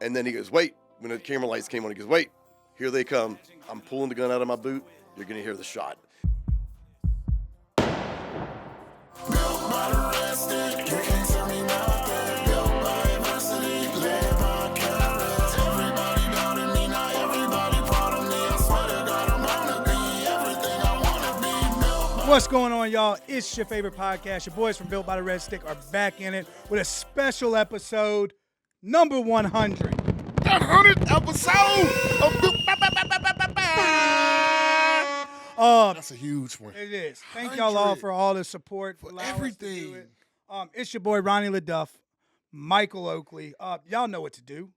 And then he goes, wait. When the camera lights came on, he goes, wait, here they come. I'm pulling the gun out of my boot. You're going to hear the shot. What's going on, y'all? It's your favorite podcast. Your boys from Built by the Red Stick are back in it with a special episode, number 100. 100th episode of That's a huge one. It is. Thank y'all all for all the support. For allowing everything. us to do it. It's your boy, Ronnie LeDuff, Michael Oakley. Y'all know what to do.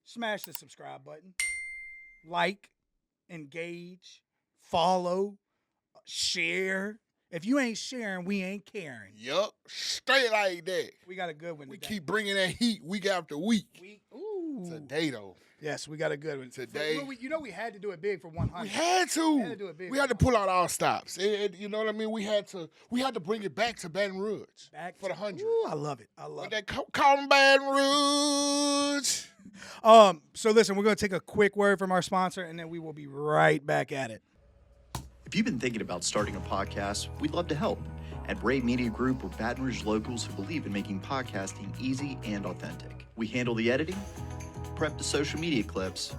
Smash the subscribe button. Like, engage, follow, share. If you ain't sharing, we ain't caring. Yup, straight like that. We got a good one We today. keep bringing that heat week after week. Ooh. Today, though. Yes, we got a good one. Today. We had to do it big for 100. We had to. We had to do it big. We had to pull out our stops. You know what I mean? We had to bring it back to Baton Rouge for the 100. Ooh, I love it. I love it. They call them Baton Rouge. So listen, we're going to take a quick word from our sponsor, and then we will be right back at it. If you've been thinking about starting a podcast, we'd love to help. At Brave Media Group, we're Baton Rouge locals who believe in making podcasting easy and authentic. We handle the editing, prep the social media clips,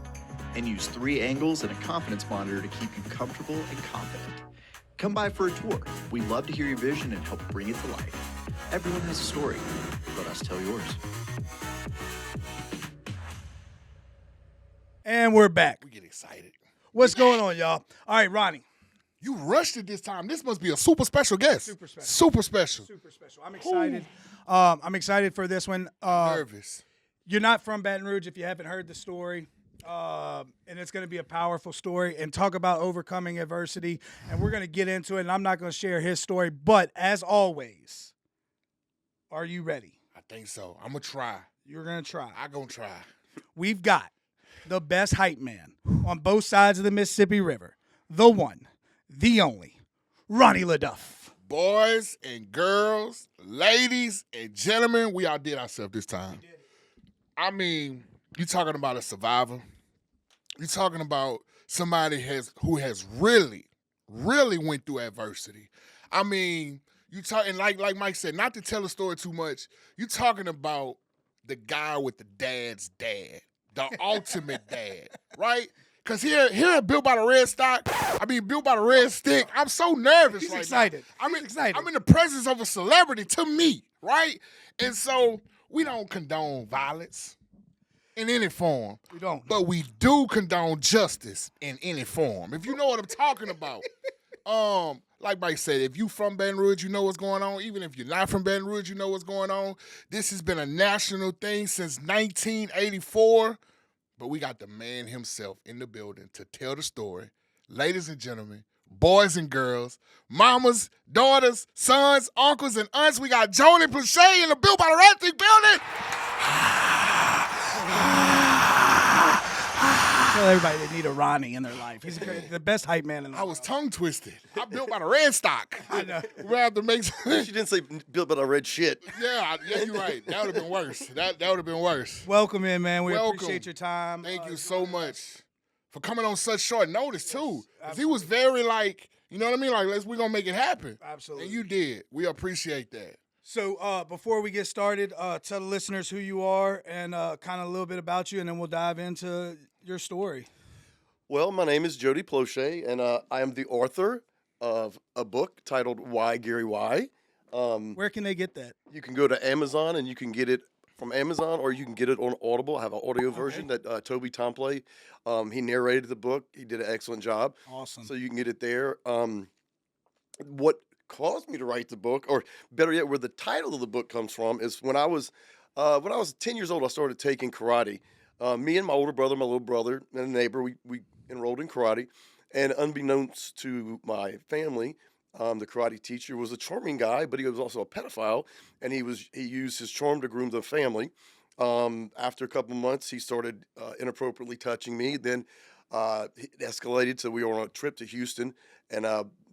and use 3 angles and a confidence monitor to keep you comfortable and confident. Come by for a tour. We'd love to hear your vision and help bring it to life. Everyone has a story. Let us tell yours. And we're back. We get excited. What's going on, y'all? All right, Ronnie. You rushed it this time. This must be a super special guest. Super special. Super special. Super special. I'm excited. I'm excited for this one. Nervous. You're not from Baton Rouge if you haven't heard the story. And it's going to be a powerful story and talk about overcoming adversity. And we're going to get into it, and I'm not going to share his story. But as always, are you ready? I think so. I'm going to try. You're going to try. I'm going to try. We've got the best hype man on both sides of the Mississippi River. The one, the only, Ronnie LeDuff. Boys and girls, ladies and gentlemen, we outdid ourselves this time. I mean, you talking about a survivor. You talking about somebody who has really, really went through adversity. I mean, you talking like Mike said, not to tell the story too much. You talking about the guy with the dad's dad, the ultimate dad, right? Because here at Built by the Red Stick, I'm so nervous He's right excited. now. He's excited. I'm in the presence of a celebrity to me, right? And so we don't condone violence in any form. We don't. But we do condone justice in any form. If you know what I'm talking about. Like Mike said, if you from Baton Rouge, you know what's going on. Even if you're not from Baton Rouge, you know what's going on. This has been a national thing since 1984. But we got the man himself in the building to tell the story. Ladies and gentlemen, boys and girls, mamas, daughters, sons, uncles, and aunts, we got Jody Plauché in the Built by the Red Stick building. Tell everybody they need a Ronnie in their life. He's the best hype man in the I was tongue twisted. I built by the red stock. I know. We have to make She didn't say built by the red shit. Yeah, you're right. That would have been worse. That would have been worse. Welcome in, man. We Welcome. appreciate your time. Thank you so much for coming on such short notice, too. 'Cause he was very like, you know what I mean? Like, we're going to make it happen. Absolutely. And you did. We appreciate that. So before we get started, tell the listeners who you are and kind of a little bit about you, and then we'll dive into your story. Well, my name is Jody Plauché, and I am the author of a book titled Why, Gary, Why? Where can they get that? You can go to Amazon, and you can get it from Amazon, or you can get it on Audible. I have an audio version that Toby Tomplay, he narrated the book. He did an excellent job. Awesome. So you can get it there. What caused me to write the book, or better yet, where the title of the book comes from, is when I was 10 years old, I started taking karate. Me and my older brother, my little brother, and a neighbor, we enrolled in karate. And unbeknownst to my family, the karate teacher was a charming guy, but he was also a pedophile, and he used his charm to groom the family. After a couple months, he started inappropriately touching me. Then it escalated, so we were on a trip to Houston, and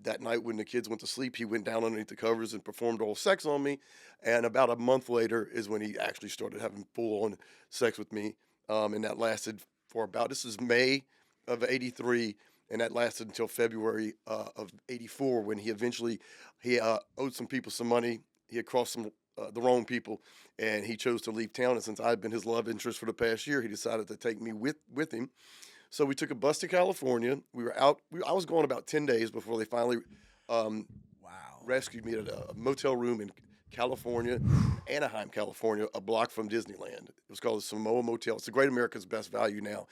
that night when the kids went to sleep, he went down underneath the covers and performed oral sex on me. And about a month later is when he actually started having full-on sex with me. and that lasted for this is May of '83, and that lasted until February of '84 when he eventually owed some people some money. He had crossed the wrong people, and he chose to leave town. And since I've been his love interest for the past year, he decided to take me with him. So we took a bus to California. We were out. I was gone about 10 days before they finally rescued me at a motel room in California, Anaheim, California, a block from Disneyland. It was called the Samoa Motel. It's the Great America's Best Value now,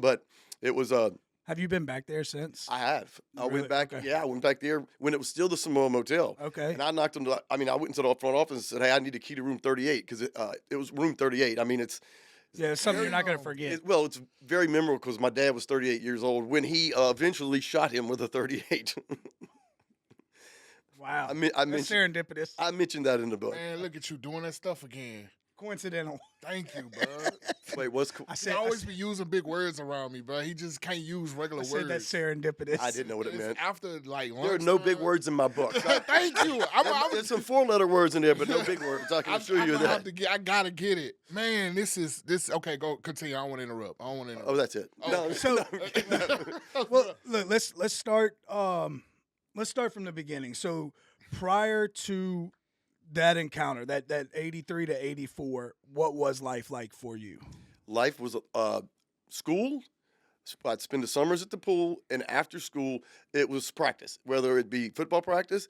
but it was Have you been back there since? I have. I Really? went back. Okay. Yeah, I went back there when it was still the Samoa Motel. Okay. And I knocked on I went into the front office and said, "Hey, I need a key to room 38," because it was room 38. I mean, it's something you're not going to forget. it's very memorable because my dad was 38 years old when he eventually shot him with a 38. Wow. I That's mentioned serendipitous. I mentioned that in the book. Man, look at you doing that stuff again. Coincidental. Thank you, bro. Wait, what's cool? I He said, always be using big words around me, bro. He just can't use regular I said that's words. serendipitous. I didn't know what it It's meant. after like There are no big lunchtime. words in my book. Thank you. There's some 4-letter words in there, but no big words. I can assure you gonna that. have to get, I gotta get it, man. This. Okay, go continue. I don't want to interrupt. Oh, that's it. Okay. So- no. Well, look, let's start. Let's start from the beginning. So, prior to that encounter, that 83 to 84, what was life like for you? Life was school. I'd spend the summers at the pool, and after school, it was practice. Whether it be football practice,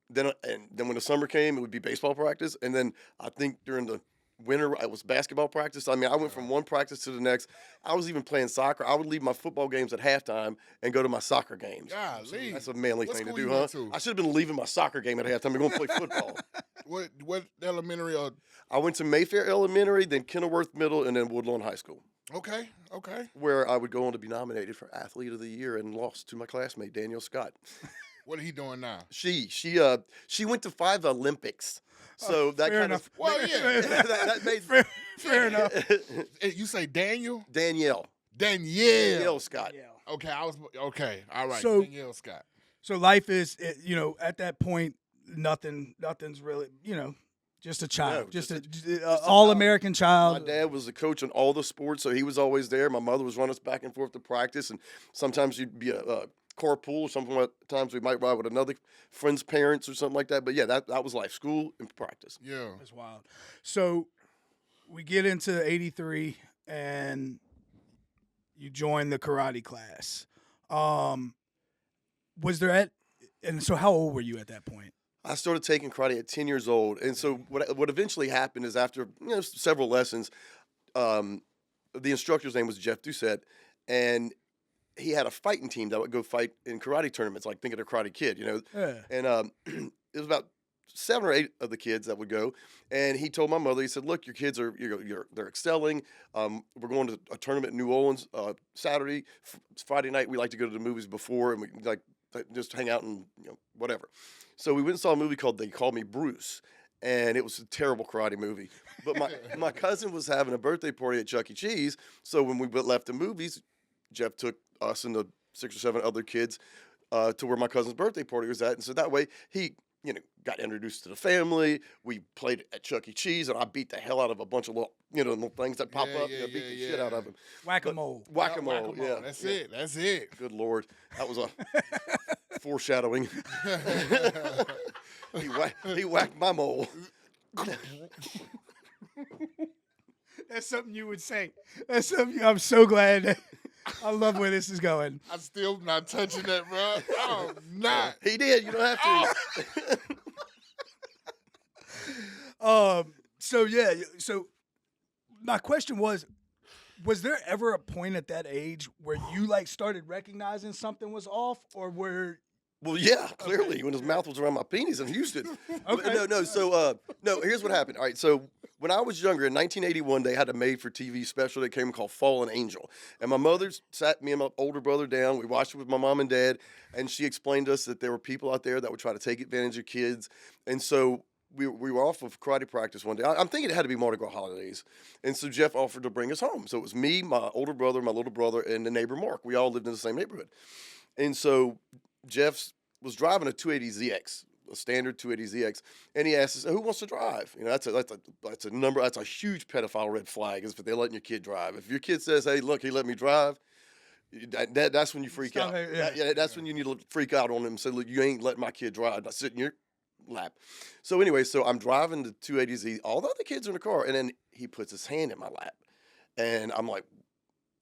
then when the summer came, it would be baseball practice, and then I think during the winter, it was basketball practice. I mean, I went from one practice to the next. I was even playing soccer. I would leave my football games at halftime and go to my soccer games. Golly. That's a manly What thing to school do, you huh? went to? I should have been leaving my soccer game at halftime and going to play football. What elementary? I went to Mayfair Elementary, then Kenilworth Middle, and then Woodlawn High School, Okay. where I would go on to be nominated for Athlete of the Year and lost to my classmate Danielle Scott. What are he doing now? She went to 5 Olympics, so that fair kind enough. of Well, yeah. that made Fair enough. Hey, you say Danielle Danielle Scott. Yeah. Okay, okay. All right, So- Danielle Scott. So life is, at that point, nothing's really, just a child, No, just just a a all-American child. My dad was the coach in all the sports, so he was always there. My mother was running us back and forth to practice, and sometimes you'd be a carpool. Sometimes we might ride with another friend's parents or something like that. But yeah, that was life, school and practice. Yeah. That's wild. So we get into 83 and you join the karate class. And so how old were you at that point? I started taking karate at 10 years old, and so what eventually happened is after several lessons, the instructor's name was Jeff Doucette, and he had a fighting team that would go fight in karate tournaments, like think of the Karate Kid, Yeah. And it was about 7 or 8 of the kids that would go, and he told my mother, he said, "Look, your kids are they're excelling. We're going to a tournament in New Orleans Saturday, Friday night. We like to go to the movies before, and we like just hang out and whatever." So we went and saw a movie called They Called Me Bruce, and it was a terrible karate movie. But my cousin was having a birthday party at Chuck E. Cheese, so when we left the movies, Jeff took us and the 6 or 7 other kids to where my cousin's birthday party was at, and so that way he got introduced to the family. We played at Chuck E. Cheese, and I beat the hell out of a bunch of little things that pop up. Yeah, Beat the yeah, shit out yeah. of him. Whack-a-mole. Whack-a-mole, yeah. That's it. That's it. Good Lord. That was a foreshadowing. He whacked my mole. That's something you would say. That's something I'm so glad. I love where this is going. I'm still not touching that, bro. I'm not. He did. You don't have to. So my question was there ever a point at that age where you started recognizing something was off, or were Well, yeah, clearly, when his mouth was around my penis in Houston. Okay. No, so, here's what happened. All right, so when I was younger, in 1981, they had a made-for-TV special that came called Fallen Angel. And my mother sat me and my older brother down. We watched it with my mom and dad, and she explained to us that there were people out there that would try to take advantage of kids. And so we were off of karate practice one day. I'm thinking it had to be Mardi Gras holidays. And so Jeff offered to bring us home. So it was me, my older brother, my little brother, and the neighbor Mark. We all lived in the same neighborhood. And so Jeff was driving a 280ZX, a standard 280ZX, and he asked us, "Who wants to drive?" You know, that's a huge pedophile red flag is if they're letting your kid drive. If your kid says, "Hey, look, he let me drive," that's when you freak Stop out. it, yeah. That's when you need to freak out on him and say, "Look, you ain't letting my kid drive. I sit in your lap." So anyway, so I'm driving the 280Z. All the other kids are in the car, and then he puts his hand in my lap, and I'm like,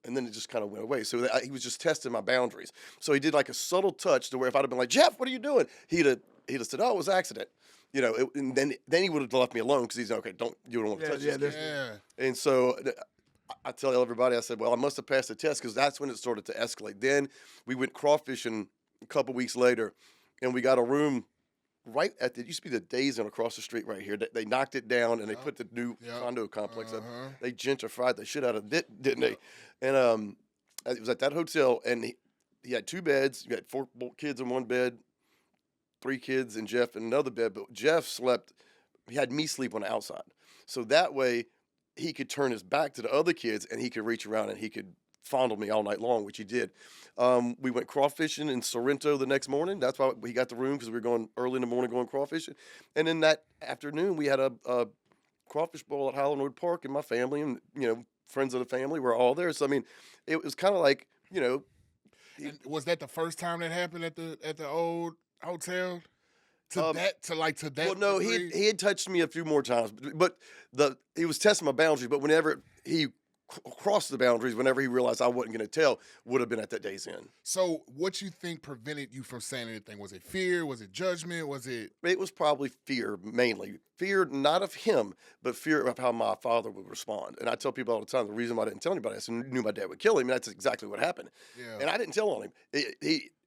and then it just kind of went away. So he was just testing my boundaries. So he did like a subtle touch to where if I'd have been like, "Jeff, what are you doing?" He'd have said, "Oh, it was an accident." You know, and then he would have left me alone because he's okay. You don't want to touch this. Yeah. And so I tell everybody, I said, "Well, I must have passed the test," because that's when it started to escalate. Then we went crawfishing a couple weeks later, and we got a room right at it used to be the Days Inn across the street right here. They knocked it down and they put the new condo complex up. They gentrified the shit out of it, didn't they? And it was at that hotel, and he had 2 beds. You had 4 kids in one bed, 3 kids, and Jeff in another bed. But Jeff slept. He had me sleep on the outside, so that way he could turn his back to the other kids and he could reach around and he could fondle me all night long, which he did. We went crawfishing in Sorrento the next morning. That's why we got the room, because we were going early in the morning going crawfishing. And then that afternoon, we had a crawfish bowl at Highlandwood Park, and my family and, friends of the family were all there. So, I mean, it was kind of like, And was that the first time that happened at the old hotel? To that Well, no, degree? he had touched me a few more times, but he was testing my boundaries. But whenever he crossed the boundaries, whenever he realized I wasn't going to tell, would have been at that Days Inn. So what you think prevented you from saying anything? Was it fear? Was it judgment? Was it? It was probably fear, mainly. Fear not of him, but fear of how my father would respond. And I tell people all the time, the reason why I didn't tell anybody, I knew my dad would kill him, and that's exactly what happened. Yeah. And I didn't tell on him.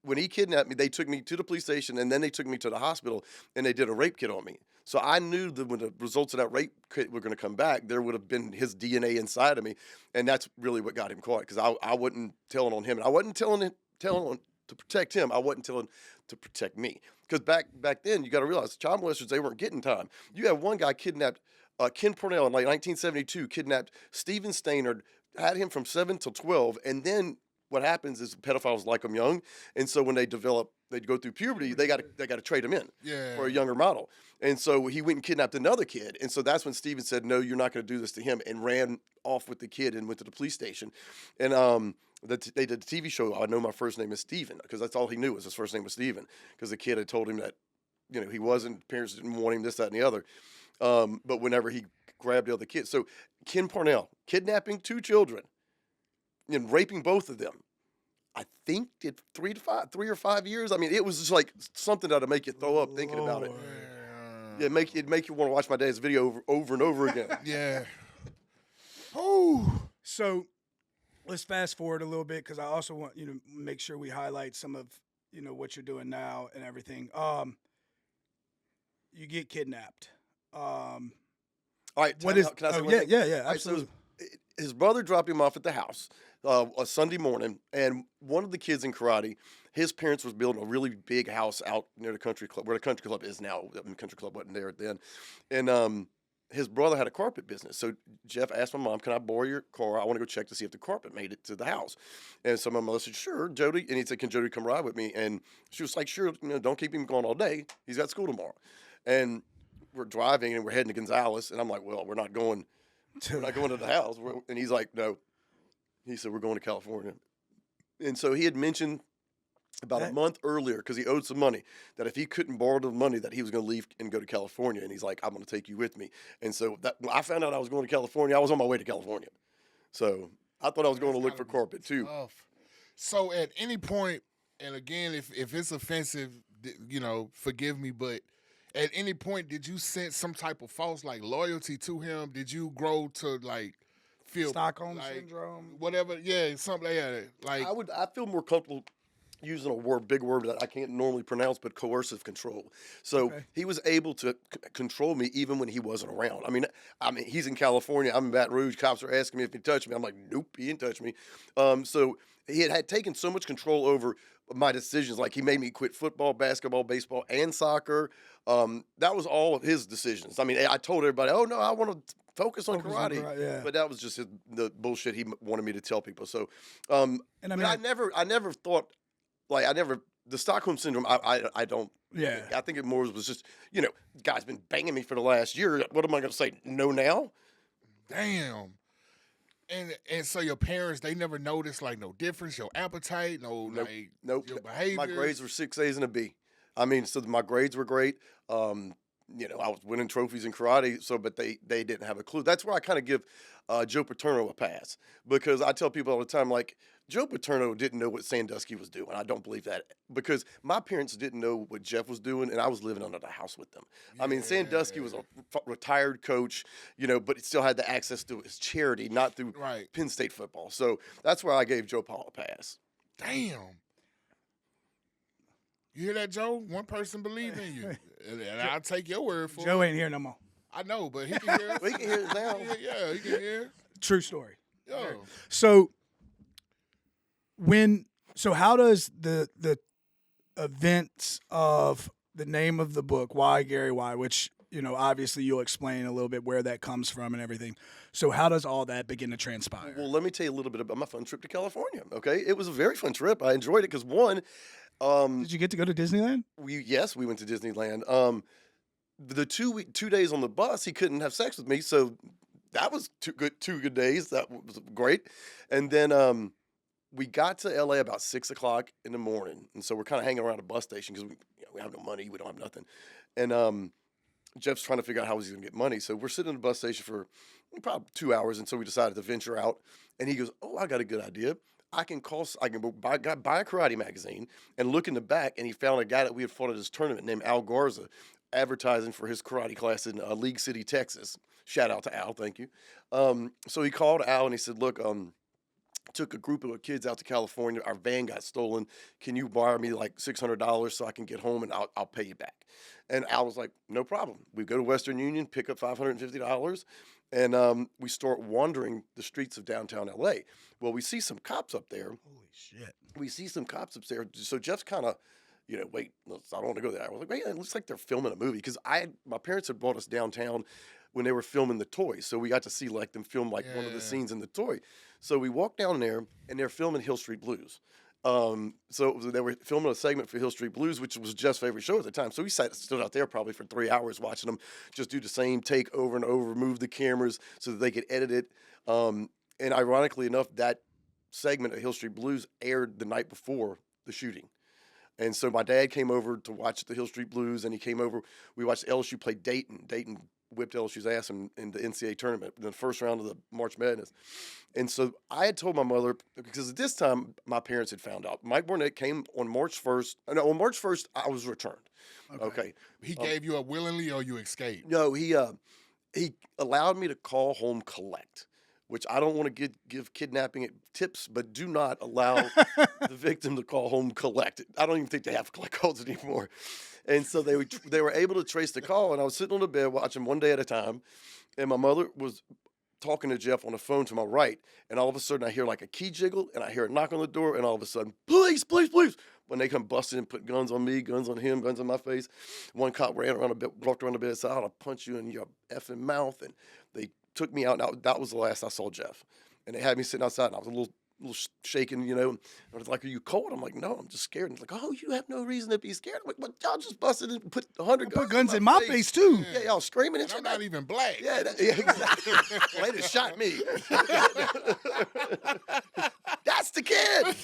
When he kidnapped me, they took me to the police station, and then they took me to the hospital, and they did a rape kit on me. So I knew that when the results of that rape kit were going to come back, there would have been his DNA inside of me, and that's really what got him caught, because I wasn't telling on him. And I wasn't telling on to protect him. I wasn't telling to protect me. Because back then, you got to realize, child molesters, they weren't getting time. You had one guy kidnapped, Ken Pornell in like 1972, kidnapped Stephen Stainard, had him from 7 till 12, and then what happens is pedophiles like them young, and so when they go through puberty, they got to trade them in for a younger model. And so he went and kidnapped another kid, and so that's when Steven said, "No, you're not going to do this to him," and ran off with the kid and went to the police station. And they did the TV show, "I Know My First Name is Steven," because that's all he knew was his first name was Steven, because the kid had told him that he wasn't, parents didn't want him, this, that, and the other. But whenever he grabbed the other kid, so Ken Pornell kidnapping 2 children and raping both of them, I think did 3 or 5 years. I mean, it was just like something that'll make you throw up thinking about it. Yeah, it'd make you want to watch my dad's video over and over again. Yeah. Oh. So let's fast forward a little bit, because I also want you to make sure we highlight some of what you're doing now and everything. You get kidnapped. All right, What is? can I say one yeah, thing? yeah, yeah, All right, absolutely. so his brother dropped him off at the house a Sunday morning, and one of the kids in karate, his parents was building a really big house out near the country club, where the country club is now. The country club wasn't there then, and his brother had a carpet business. So Jeff asked my mom, "Can I borrow your car? I want to go check to see if the carpet made it to the house." And so my mother said, "Sure, Jody." And he said, "Can Jody come ride with me?" And she was like, "Sure, don't keep him going all day. He's got school tomorrow." And we're driving and we're heading to Gonzales, and I'm like, "Well, we're not going to the house." And he's like, "No." He said, "We're going to California." And so he had mentioned about a month earlier, because he owed some money, that if he couldn't borrow the money, that he was going to leave and go to California. And he's like, "I'm going to take you with me." And so when I found out I was going to California, I was on my way to California. So I thought I was going to look for carpet too. Tough. So at any point, and again, if it's offensive, forgive me, but at any point, did you sense some type of false loyalty to him? Did you grow to feel Stockholm syndrome, whatever? Yeah, something like that. I feel more comfortable using a big word that I can't normally pronounce, but coercive control. So he was able to control me even when he wasn't around. I mean, he's in California. I'm in Baton Rouge. Cops are asking me if he touched me. I'm like, "Nope, he didn't touch me." So he had taken so much control over my decisions. Like, he made me quit football, basketball, baseball, and soccer. That was all of his decisions. I mean, I told everybody, "Oh no, I want to focus on karate," yeah. but that was just the bullshit he wanted me to tell people. So, and I never thought. I never the Stockholm syndrome, I don't. Yeah. I think it more was just, guy's been banging me for the last year. What am I going to say? No now? Damn. And so your parents, they never noticed like no difference, your appetite, Nope. like Nope. your behavior. My grades were 6 A's and a B. I mean, so my grades were great. I was winning trophies in karate, but they didn't have a clue. That's where I kind of give Joe Paterno a pass, because I tell people all the time, like, Joe Paterno didn't know what Sandusky was doing. I don't believe that, because my parents didn't know what Jeff was doing, and I was living under the house with them. I mean, Sandusky was a retired coach, but he still had the access to his charity, not through Right. Penn State football. So that's where I gave Joe Paul a pass. Damn. You hear that, Joe? One person believe in you, and I'll take your word for Joe it. ain't here no more. I know, but he can hear us. We can hear it now. Yeah, he can hear. True story. Yo. So how does the events of the name of the book, Why Gary Why, which obviously you'll explain a little bit where that comes from and everything. So how does all that begin to transpire? Well, let me tell you a little bit about my fun trip to California. Okay, it was a very fun trip. I enjoyed it because Did you get to go to Disneyland? we went to Disneyland. The 2 days on the bus, he couldn't have sex with me, so that was two good days. That was great. And then we got to LA about 6 o'clock in the morning, and so we're kind of hanging around a bus station because we have no money, we don't have nothing, and Jeff's trying to figure out how he's going to get money. So we're sitting in the bus station for probably 2 hours, and so we decided to venture out. And he goes, "Oh, I got a good idea. I can buy a karate magazine and look in the back." And he found a guy that we had fought at his tournament named Al Garza, advertising for his karate class in League City, Texas. Shout out to Al, thank you. So he called Al and he said, "Look, took a group of kids out to California. Our van got stolen. Can you borrow me like $600 so I can get home, and I'll pay you back?" And Al was like, "No problem." We go to Western Union, pick up $550, and we start wandering the streets of downtown LA. Well, we see some cops up there. Holy shit. We see some cops up there. So Jeff's kind of, wait, I don't want to go there. I was like, wait, it looks like they're filming a movie, because my parents had brought us downtown when they were filming The Toy. So we got to see like them film like one of the scenes in The Toy. So we walked down there, and they're filming Hill Street Blues. So they were filming a segment for Hill Street Blues, which was Jeff's favorite show at the time. So we stood out there probably for 3 hours watching them just do the same take over and over, move the cameras so that they could edit it. And ironically enough, that segment of Hill Street Blues aired the night before the shooting. And so my dad came over to watch the Hill Street Blues, and he came over. We watched LSU play Dayton. Dayton whipped LSU's ass in the NCAA tournament in the first round of the March Madness. And so I had told my mother, because at this time my parents had found out. Mike Burnett came on March 1st. No, on March 1st, I was returned. Okay. He gave you up willingly, or you escaped? No, he allowed me to call home collect, which I don't want to give kidnapping tips, but do not allow the victim to call home collect. I don't even think they have collect calls anymore. And so they were able to trace the call, and I was sitting on the bed watching one day at a time, and my mother was talking to Jeff on the phone to my right, and all of a sudden I hear like a key jiggle, and I hear a knock on the door, and all of a sudden, "Police, police, police!" When they come busting and put guns on me, guns on him, guns on my face. One cop ran around walked around the bed and said, "I'll punch you in your effing mouth," and they took me out. Now, that was the last I saw Jeff. And they had me sitting outside, and I was a little shaken, And I was like, "Are you cold?" I'm like, "No, I'm just scared." And it's like, "Oh, you have no reason to be scared." I'm like, "Well, y'all just busted and put 100 guns Put guns in my face too. Yeah, y'all screaming And and I'm shit. not even black. Yeah, exactly. Well, they just shot me. That's the kid.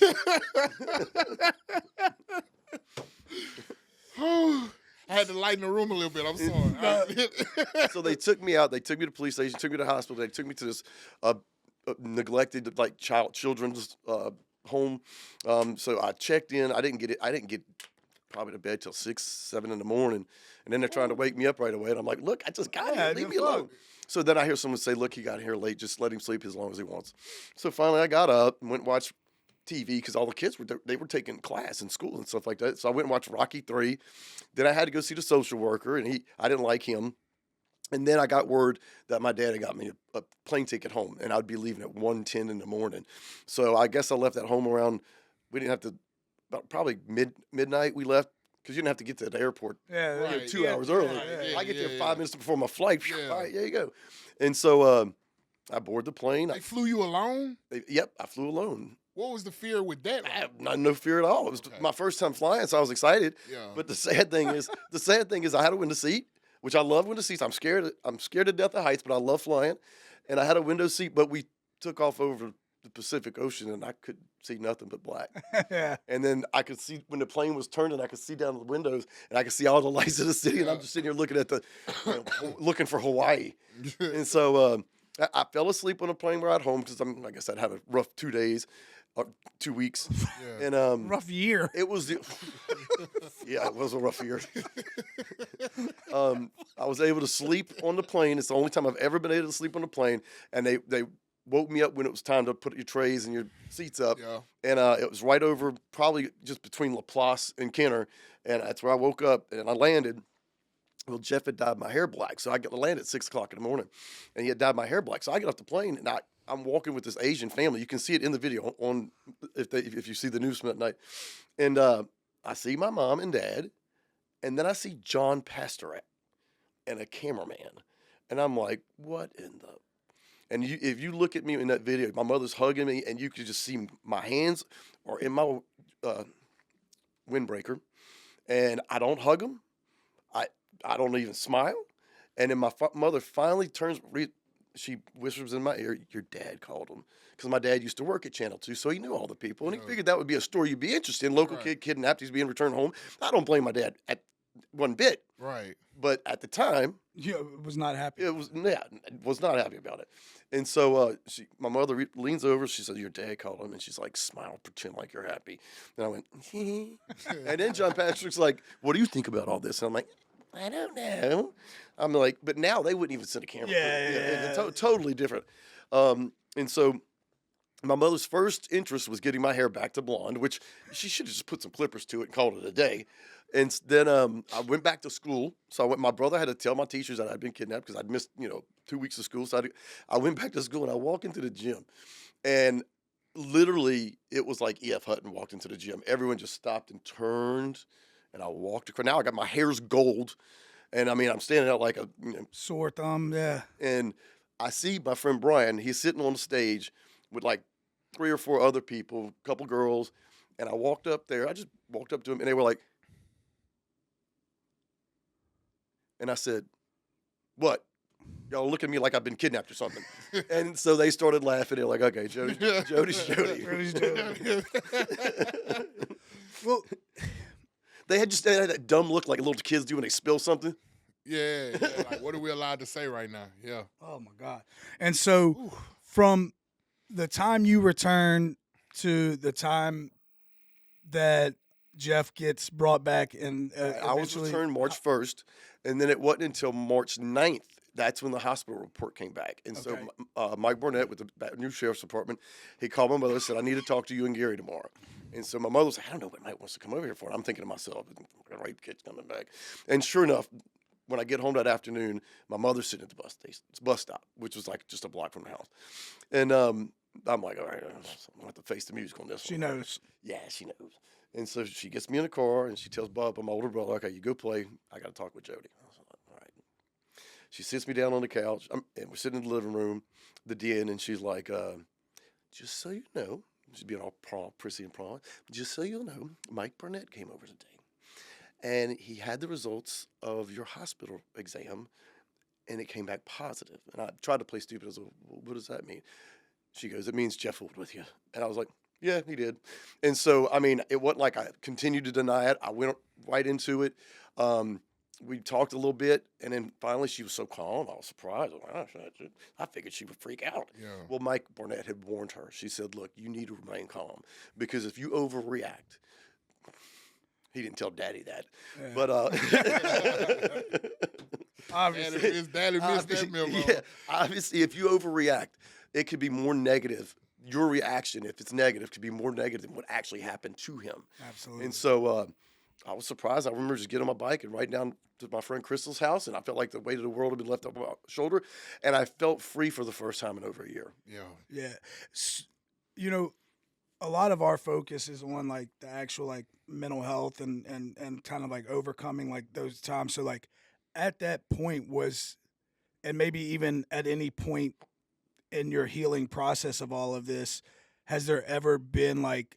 I had to lighten the room a little bit. I'm sorry. So they took me out. They took me to the police station. Took me to the hospital. They took me to this neglected like children's home. So I checked in. I didn't get probably to bed till 6, 7 in the morning. And then they're trying to wake me up right away. And I'm like, "Look, I just got here. Leave me alone." So then I hear someone say, "Look, he got here late. Just let him sleep as long as he wants." So finally I got up and went and watched TV, because all the kids were there. They were taking class in school and stuff like that. So I went and watched Rocky 3. Then I had to go see the social worker, and I didn't like him. And then I got word that my dad had got me a plane ticket home, and I'd be leaving at 1:10 in the morning. So I guess I left at home around, we didn't have to, about probably midnight we left, because you didn't have to get to the airport Yeah, Right. 2 hours early. Yeah, I get there yeah, 5 minutes before my flight. Yeah. All right, there you go. And so I board the plane. They flew you alone? Yep, I flew alone. What was the fear with that? I have no fear at all. It was Okay. my first time flying, so I was excited. Yeah. But the sad thing is I had a window seat, which I love window seats. I'm scared to death of heights, but I love flying. And I had a window seat, but we took off over the Pacific Ocean, and I could see nothing but black. Yeah. And then I could see when the plane was turning, I could see down the windows, and I could see all the lights of the city. And I'm just sitting here looking at looking for Hawaii. And so I fell asleep on a plane ride home because like I said, I had a rough 2 days, or 2 weeks, Yeah. and Rough year. it was yeah, it was a rough year. I was able to sleep on the plane. It's the only time I've ever been able to sleep on the plane, and they woke me up when it was time to put your trays and your seats up. Yeah. And it was right over, probably just between Laplace and Kenner, and that's where I woke up and I landed. Well, Jeff had dyed my hair black, so I got to land at 6 o'clock in the morning, and he had dyed my hair black. So I get off the plane, and I'm walking with this Asian family. You can see it in the video on if you see the news from that night, and I see my mom and dad, and then I see John Pastorat and a cameraman, and I'm like, what in the? And if you look at me in that video, my mother's hugging me, and you could just see my hands are in my windbreaker, and I don't hug them. I don't even smile. And then my mother finally turns, she whispers in my ear, your dad called him. Because my dad used to work at Channel 2, so he knew all the people. And he figured that would be a story you'd be interested in. Local kid kidnapped, he's being returned home. I don't blame my dad at one bit. Right. But at the time, Yeah, was not happy. was not happy about it. And so my mother leans over. She said, "Your dad called him," and she's like, "Smile, pretend like you're happy." And I went, and then John Patrick's like, "What do you think about all this?" And I'm like, "I don't know." I'm like, but now they wouldn't even send a camera. Yeah. Totally different. And so my mother's first interest was getting my hair back to blonde, which she should have just put some clippers to it and called it a day. And then I went back to school. So my brother had to tell my teachers that I'd been kidnapped because I'd missed, 2 weeks of school. So I went back to school and I walk into the gym, and literally it was like E.F. Hutton walked into the gym. Everyone just stopped and turned, and I walked across. Now I got my hair's gold, and I mean I'm standing out like a, Sore thumb, yeah. and I see my friend Brian. He's sitting on the stage with like 3 or 4 other people, a couple girls, and I walked up there. I just walked up to him, and they were like. And I said, "What? Y'all look at me like I've been kidnapped or something." And so they started laughing. They're like, "Okay, Jody's Jody." Jody's Jody. Well, They had that dumb look like little kids do when they spill something. Yeah. Like, what are we allowed to say right now? Yeah. oh my God. And so from the time you return to the time that Jeff gets brought back and I was eventually- returned March 1st, and then it wasn't until March 9th. That's when the hospital report came back. And Okay. so Mike Burnett with the new sheriff's department, he called my mother and said, "I need to talk to you and Gary tomorrow." And so my mother was like, "I don't know what Mike wants to come over here for." And I'm thinking to myself, rape kid's coming back. And sure enough, when I get home that afternoon, my mother's sitting at the bus stop, which was like just a block from the house. And I'm like, all right, I'm going to have to face the music on this She one. knows. Yeah, she knows. And so she gets me in the car and she tells Bob, my older brother, "Okay, you go play. I got to talk with Jody." I was like, all right. She sits me down on the couch, and we're sitting in the living room, the den, and she's like, "Just so you know," she's being all prissy and prawn, "just so you know, Mike Burnett came over today, and he had the results of your hospital exam, and it came back positive." And I tried to play stupid. I was like, "Well, what does that mean?" She goes, "It means Jeff was with you." And I was like, "Yeah, he did." And so, I mean, it wasn't like I continued to deny it. I went right into it. We talked a little bit, and then finally she was so calm. I was surprised. I figured she would freak out. Yeah. Well, Mike Burnett had warned her. She said, "Look, you need to remain calm because if you overreact," he didn't tell Daddy that, Yeah. but Obviously. His daddy missed that memo. yeah, obviously, if you overreact, it could be more negative. Your reaction, if it's negative, could be more negative than what actually happened to him. Absolutely. And so I was surprised. I remember just getting on my bike and riding down to my friend Crystal's house, and I felt like the weight of the world had been left off my shoulder, and I felt free for the first time in over a year. Yeah. Yeah. A lot of our focus is on like the actual like mental health and kind of like overcoming like those times. So like at that point and maybe even at any point in your healing process of all of this, has there ever been like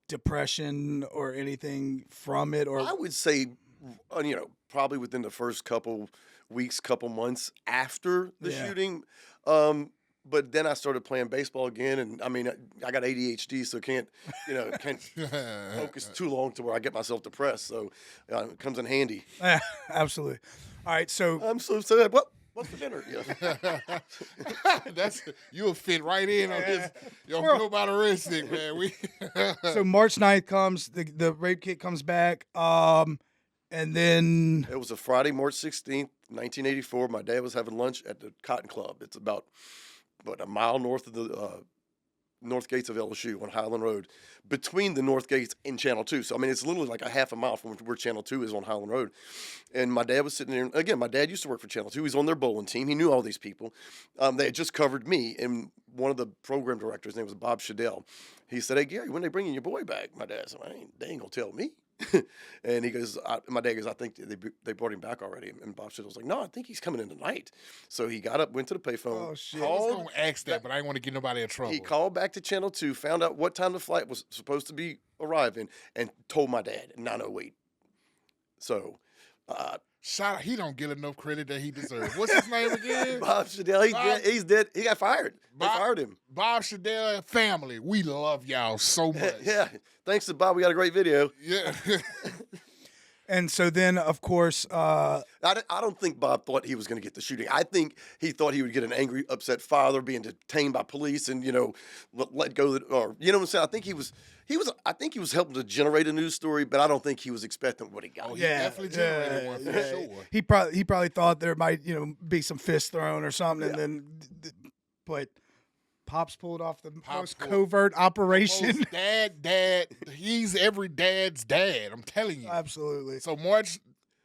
depression or anything from it? Or I would say, probably within the first couple weeks, couple months after the Yeah. shooting. But then I started playing baseball again, and I mean, I got ADHD, so can't focus too long to where I get myself depressed. So it comes in handy. Absolutely. All right, so I'm so sad. What's for dinner? Yeah. You'll fit right in on this. Yo, Squirrel. know about a red stick, man. so March 9th comes, the rape kit comes back, and then It was a Friday, March 16th, 1984. My dad was having lunch at the Cotton Club. It's about a mile north of the north gates of LSU on Highland Road, between the north gates and Channel 2. So, I mean, it's literally like a half a mile from where Channel 2 is on Highland Road. And my dad was sitting there. Again, my dad used to work for Channel 2. He's on their bowling team. He knew all these people. They had just covered me. And one of the program directors, his name was Bob Shadell. He said, "Hey, Gary, when they bringing your boy back?" My dad said, "They ain't going to tell me." And he goes, my dad goes, "I think they brought him back already." And Bob Shadell was like, "No, I think he's coming in tonight." So he got up, went to the payphone. Oh, shit. I was going to ask that, but I didn't want to get nobody in trouble. He called back to Channel 2, found out what time the flight was supposed to be arriving, and told my dad at 9:08. So, Shout out, he don't get enough credit that he deserves. What's his name again? Bob Shadell, he's dead. He got fired. They fired him. Bob Shadell and family. We love y'all so much. Yeah. Thanks to Bob, we got a great video. Yeah. and so then of course I don't think Bob thought he was going to get the shooting. I think he thought he would get an angry, upset father being detained by police and let go, or you know what I'm saying. I think he was helping to generate a news story, but I don't think he was expecting what he got. Oh, he definitely generated one for sure. He probably thought there might be some fists thrown or something, and then but Pops pulled off the most covert operation. Most dad, he's every dad's dad. I'm telling you. Absolutely. So March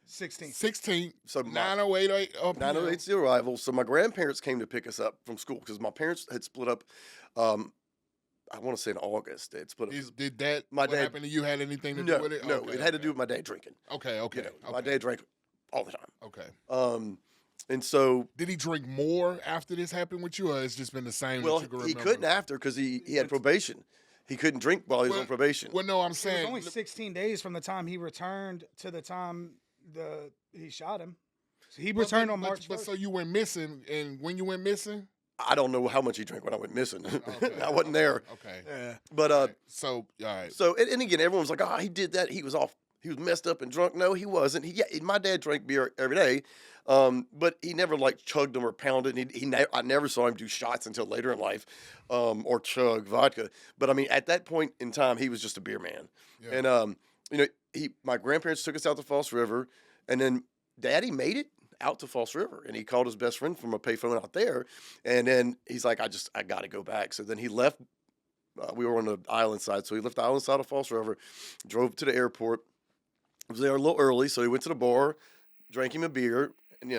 16th. So 9:08. 9:08's the arrival. So my grandparents came to pick us up from school because my parents had split up. I want to say in August. They had split up. Did that? My dad happened to you had anything to do with it? No, it had to do with my dad drinking. Okay. My dad drank all the time. Okay. And so did he drink more after this happened with you, or it's just been the same? well, that you can he remember? couldn't after because he had probation. He couldn't drink while he was on probation. Well, no, I'm It was saying only 16 days from the time he returned to the time he shot him. So he returned on March 1st. But so you went missing, and when you went missing, I don't know how much he drank when I went missing. I wasn't there. Okay. Yeah. But so all right. So and again, everyone's like, "Oh, he did that. He was off. He was messed up and drunk." No, he wasn't. My dad drank beer every day, but he never like chugged them or pounded. I never saw him do shots until later in life, or chug vodka. But I mean, at that point in time, he was just a beer man. Yeah. And my grandparents took us out to False River, and then Daddy made it out to False River, and he called his best friend from a payphone out there, and then he's like, I got to go back. So then he left. We were on the island side, so he left the island side of False River, drove to the airport. Was there a little early, so he went to the bar, drank him a beer, and he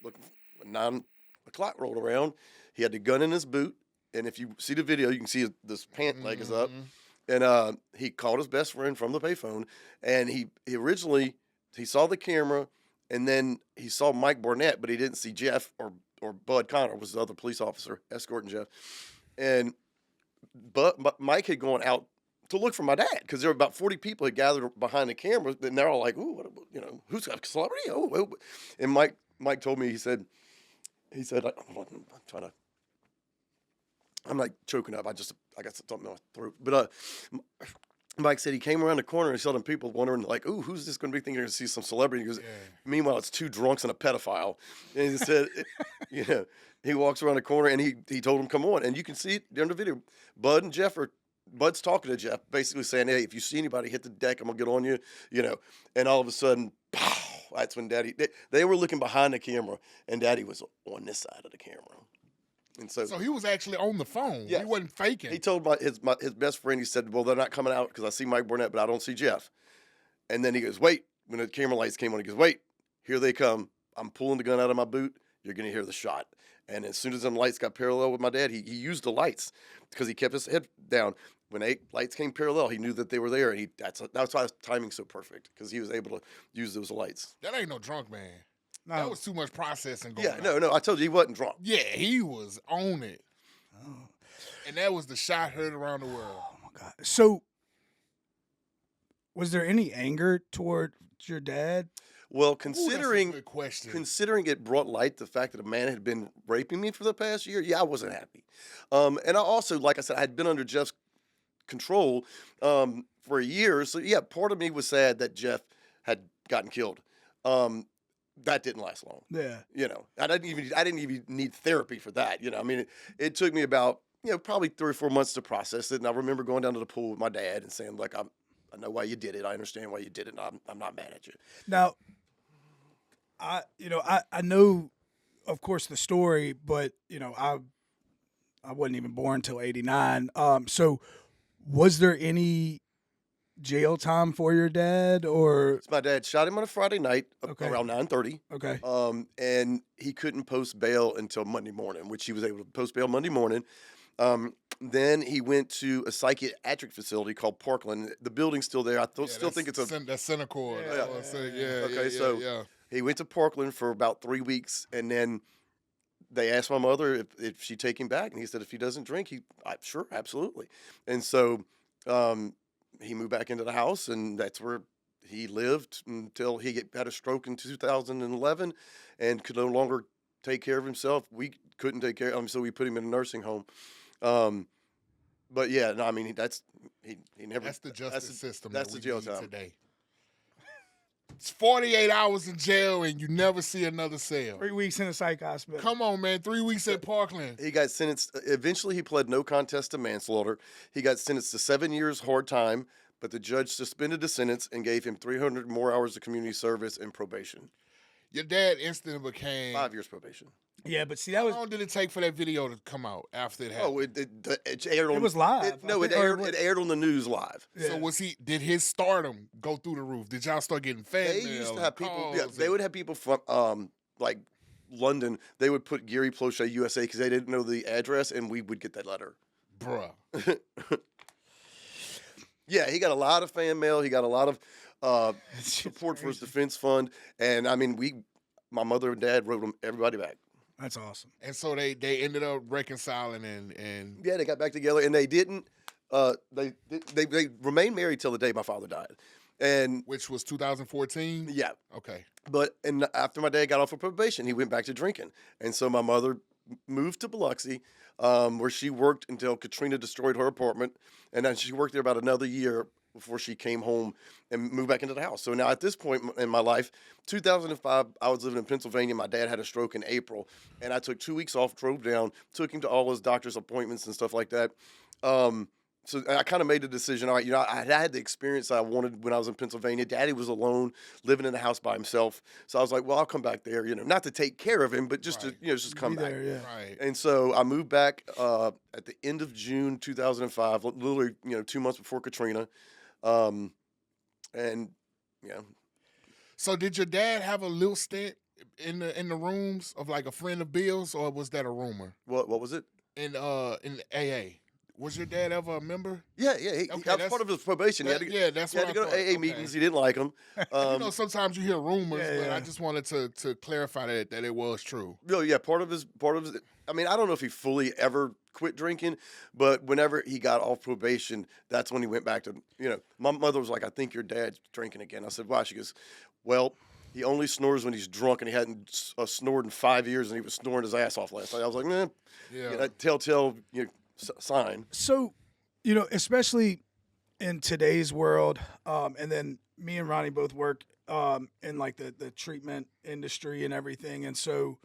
looked 9 o'clock rolled around. He had the gun in his boot, and if you see the video, you can see this pant leg is up. And he called his best friend from the payphone, and he originally saw the camera, and then he saw Mike Barnett, but he didn't see Jeff or Bud Connor was the other police officer escorting Jeff. But Mike had gone out to look for my dad because there were about 40 people had gathered behind the camera, and they're all like, "Ooh, who's got a celebrity?" Oh, and Mike told me, he said, I'm like choking up. I got something in my throat. But Mike said he came around the corner and saw them people wondering, like, "Ooh, who's this going to be thinking they're going to see some celebrity?" He goes, meanwhile, it's 2 drunks and a pedophile. And he said, he walks around the corner and he told him, "Come on." And you can see it during the video. Bud's talking to Jeff, basically saying, "Hey, if you see anybody hit the deck, I'm going to get on you," And all of a sudden, pow, that's when Daddy, they were looking behind the camera, and Daddy was on this side of the camera. And so he was actually on the phone. Yes. He wasn't faking. He told his best friend, he said, "Well, they're not coming out because I see Mike Barnett, but I don't see Jeff." And then he goes, "Wait," when the camera lights came on, he goes, "Wait, here they come. I'm pulling the gun out of my boot. You're going to hear the shot." And as soon as them lights got parallel with my dad, he used the lights because he kept his head down. When 8 lights came parallel, he knew that they were there, and that's why his timing's so perfect, because he was able to use those lights. That ain't no drunk man. No. That was too much processing going on. No, I told you he wasn't drunk. Yeah, he was on it. And that was the shot heard around the world. Oh my God. So, was there any anger toward your dad? Well, Ooh, that's a good question. considering it brought light the fact that a man had been raping me for the past year, yeah, I wasn't happy. And I also, like I said, I had been under Jeff's control for a year. So yeah, part of me was sad that Jeff had gotten killed. That didn't last long. Yeah. I didn't even need therapy for that. I mean, it took me about probably 3 or 4 months to process it. And I remember going down to the pool with my dad and saying, "Look, I know why you did it. I understand why you did it. And I'm not mad at you." Now, I know, of course, the story, but I wasn't even born until '89. So, was there any jail time for your dad, or? My dad shot him on a Friday night Okay. around 9:30. Okay. And he couldn't post bail until Monday morning, which he was able to post bail Monday morning. Then he went to a psychiatric facility called Parkland. The building's still there. I still think it's a. That's Centercore. Yeah, That's what I said. Yeah. Okay, yeah, so yeah. he went to Parkland for about 3 weeks, and then they asked my mother if she'd take him back, and he said if he doesn't drink, sure, absolutely. And so he moved back into the house, and that's where he lived until he had a stroke in 2011 and could no longer take care of himself. We couldn't take care of him, so we put him in a nursing home. But yeah, no, I mean he never. That's the justice system. That's that the we jail need time today. It's 48 hours in jail and you never see another cell. 3 weeks in a psych hospital. Come on, man. 3 weeks at Parkland. He got sentenced. Eventually, he pled no contest to manslaughter. He got sentenced to 7 years hard time, but the judge suspended the sentence and gave him 300 more hours of community service and probation. Your dad instantly became 5 years probation. Yeah, but see, that was. How long did it take for that video to come out after it happened? Oh, it aired on. It was live. No, it aired on the news live. Yeah. So did his stardom go through the roof? Did y'all start getting fan They mail used to and have people. Yeah, calls they and- would have people from like London. They would put Gary Plauché USA because they didn't know the address, and we would get that letter. Bruh. Yeah, he got a lot of fan mail. He got a lot of support for his defense fund, and I mean, my mother and dad wrote everybody back. That's awesome. And so they ended up reconciling and Yeah, they got back together, and they didn't. They remained married till the day my father died, and which was 2014? yeah. Okay. But after my dad got off of probation, he went back to drinking, and so my mother moved to Biloxi, where she worked until Katrina destroyed her apartment, and then she worked there about another year before she came home and moved back into the house. So now at this point in my life, 2005, I was living in Pennsylvania. My dad had a stroke in April, and I took 2 weeks off, drove down, took him to all his doctor's appointments and stuff like that. So I kind of made the decision. All right, I had the experience I wanted when I was in Pennsylvania. Daddy was alone, living in a house by himself. So I was like, well, I'll come back there, not to take care of him, but just Right. to, just come Be back. there, yeah. Right. And so I moved back at the end of June 2005, literally, 2 months before Katrina. And yeah, So did your dad have a little stint in the rooms of like a friend of Bill's, or was that a rumor? what was it? In AA. Was your dad ever a member? Yeah, Okay, that was that's- part of his probation. He had to, yeah, that's he had what to I go thought. to AA Okay. meetings. He didn't like them. Sometimes you hear rumors, Yeah, but yeah. I just wanted to clarify that it was true. No, yeah, part of his. I mean, I don't know if he fully ever quit drinking, but whenever he got off probation, that's when he went back to. My mother was like, "I think your dad's drinking again." I said, "Why?" She goes, "Well, he only snores when he's drunk, and he hadn't snored in 5 years, and he was snoring his ass off last night." I was like, "Man, Yeah. that telltale sign." So, especially in today's world, and then me and Ronnie both work in like the treatment industry and everything, and so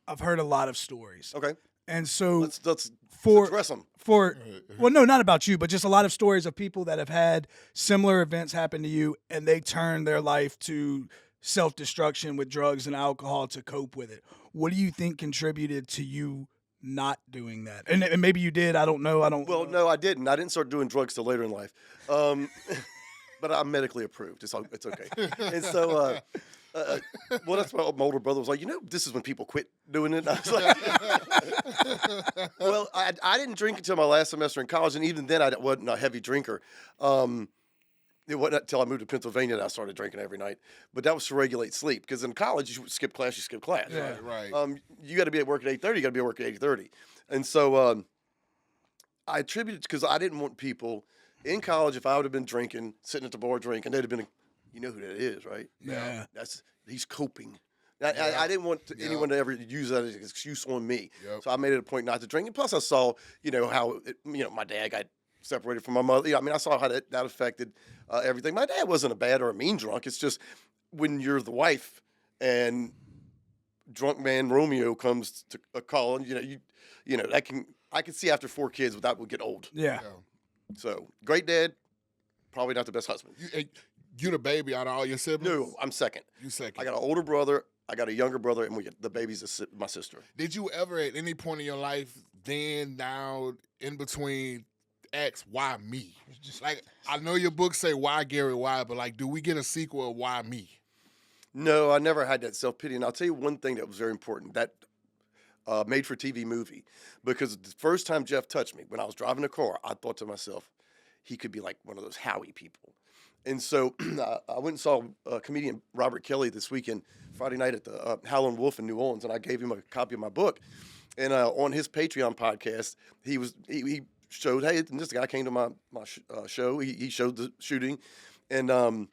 I've heard a lot of stories. Okay, And so let's for address them. well, no, not about you, but just a lot of stories of people that have had similar events happen to you, and they turn their life to self-destruction with drugs and alcohol to cope with it. What do you think contributed to you not doing that? And maybe you did. I don't know. Well, no, I didn't. I didn't start doing drugs till later in life, but I'm medically approved. It's okay. And so, well, that's why my older brother was like, this is when people quit doing it. And I was like, well, I didn't drink until my last semester in college, and even then, I wasn't a heavy drinker. It wasn't until I moved to Pennsylvania that I started drinking every night. But that was to regulate sleep, because in college, you skip class. Right. You got to be at work at 8:30. You got to be at work at 8:30. And so I attribute it because I didn't want people in college. If I would have been drinking, sitting at the bar drinking, they'd have been, you know who that is, right? Yeah. He's coping. Yeah. I didn't want anyone to ever use that as an excuse on me. Yep. So I made it a point not to drink. And plus, I saw, how my dad got separated from my mother. I mean, I saw how that affected everything. My dad wasn't a bad or a mean drunk. It's just when you're the wife and drunk man Romeo comes to a call, and I can see after 4 kids that would get old. Yeah. Yeah. So great dad, probably not the best husband. You the baby out of all your siblings? No, I'm second. You second. I got an older brother. I got a younger brother, and the baby's my sister. Did you ever at any point in your life, then, now, in between, ask why me? Like, I know your books say why Gary, why, but like, do we get a sequel of why me? No, I never had that self-pity. And I'll tell you one thing that was very important, that made-for-TV movie. Because the first time Jeff touched me, when I was driving a car, I thought to myself, he could be like one of those Howie people. And so I went and saw comedian Robert Kelly this weekend, Friday night at the Howlin' Wolf in New Orleans, and I gave him a copy of my book. And on his Patreon podcast, he showed, hey, this guy came to my show. He showed the shooting, and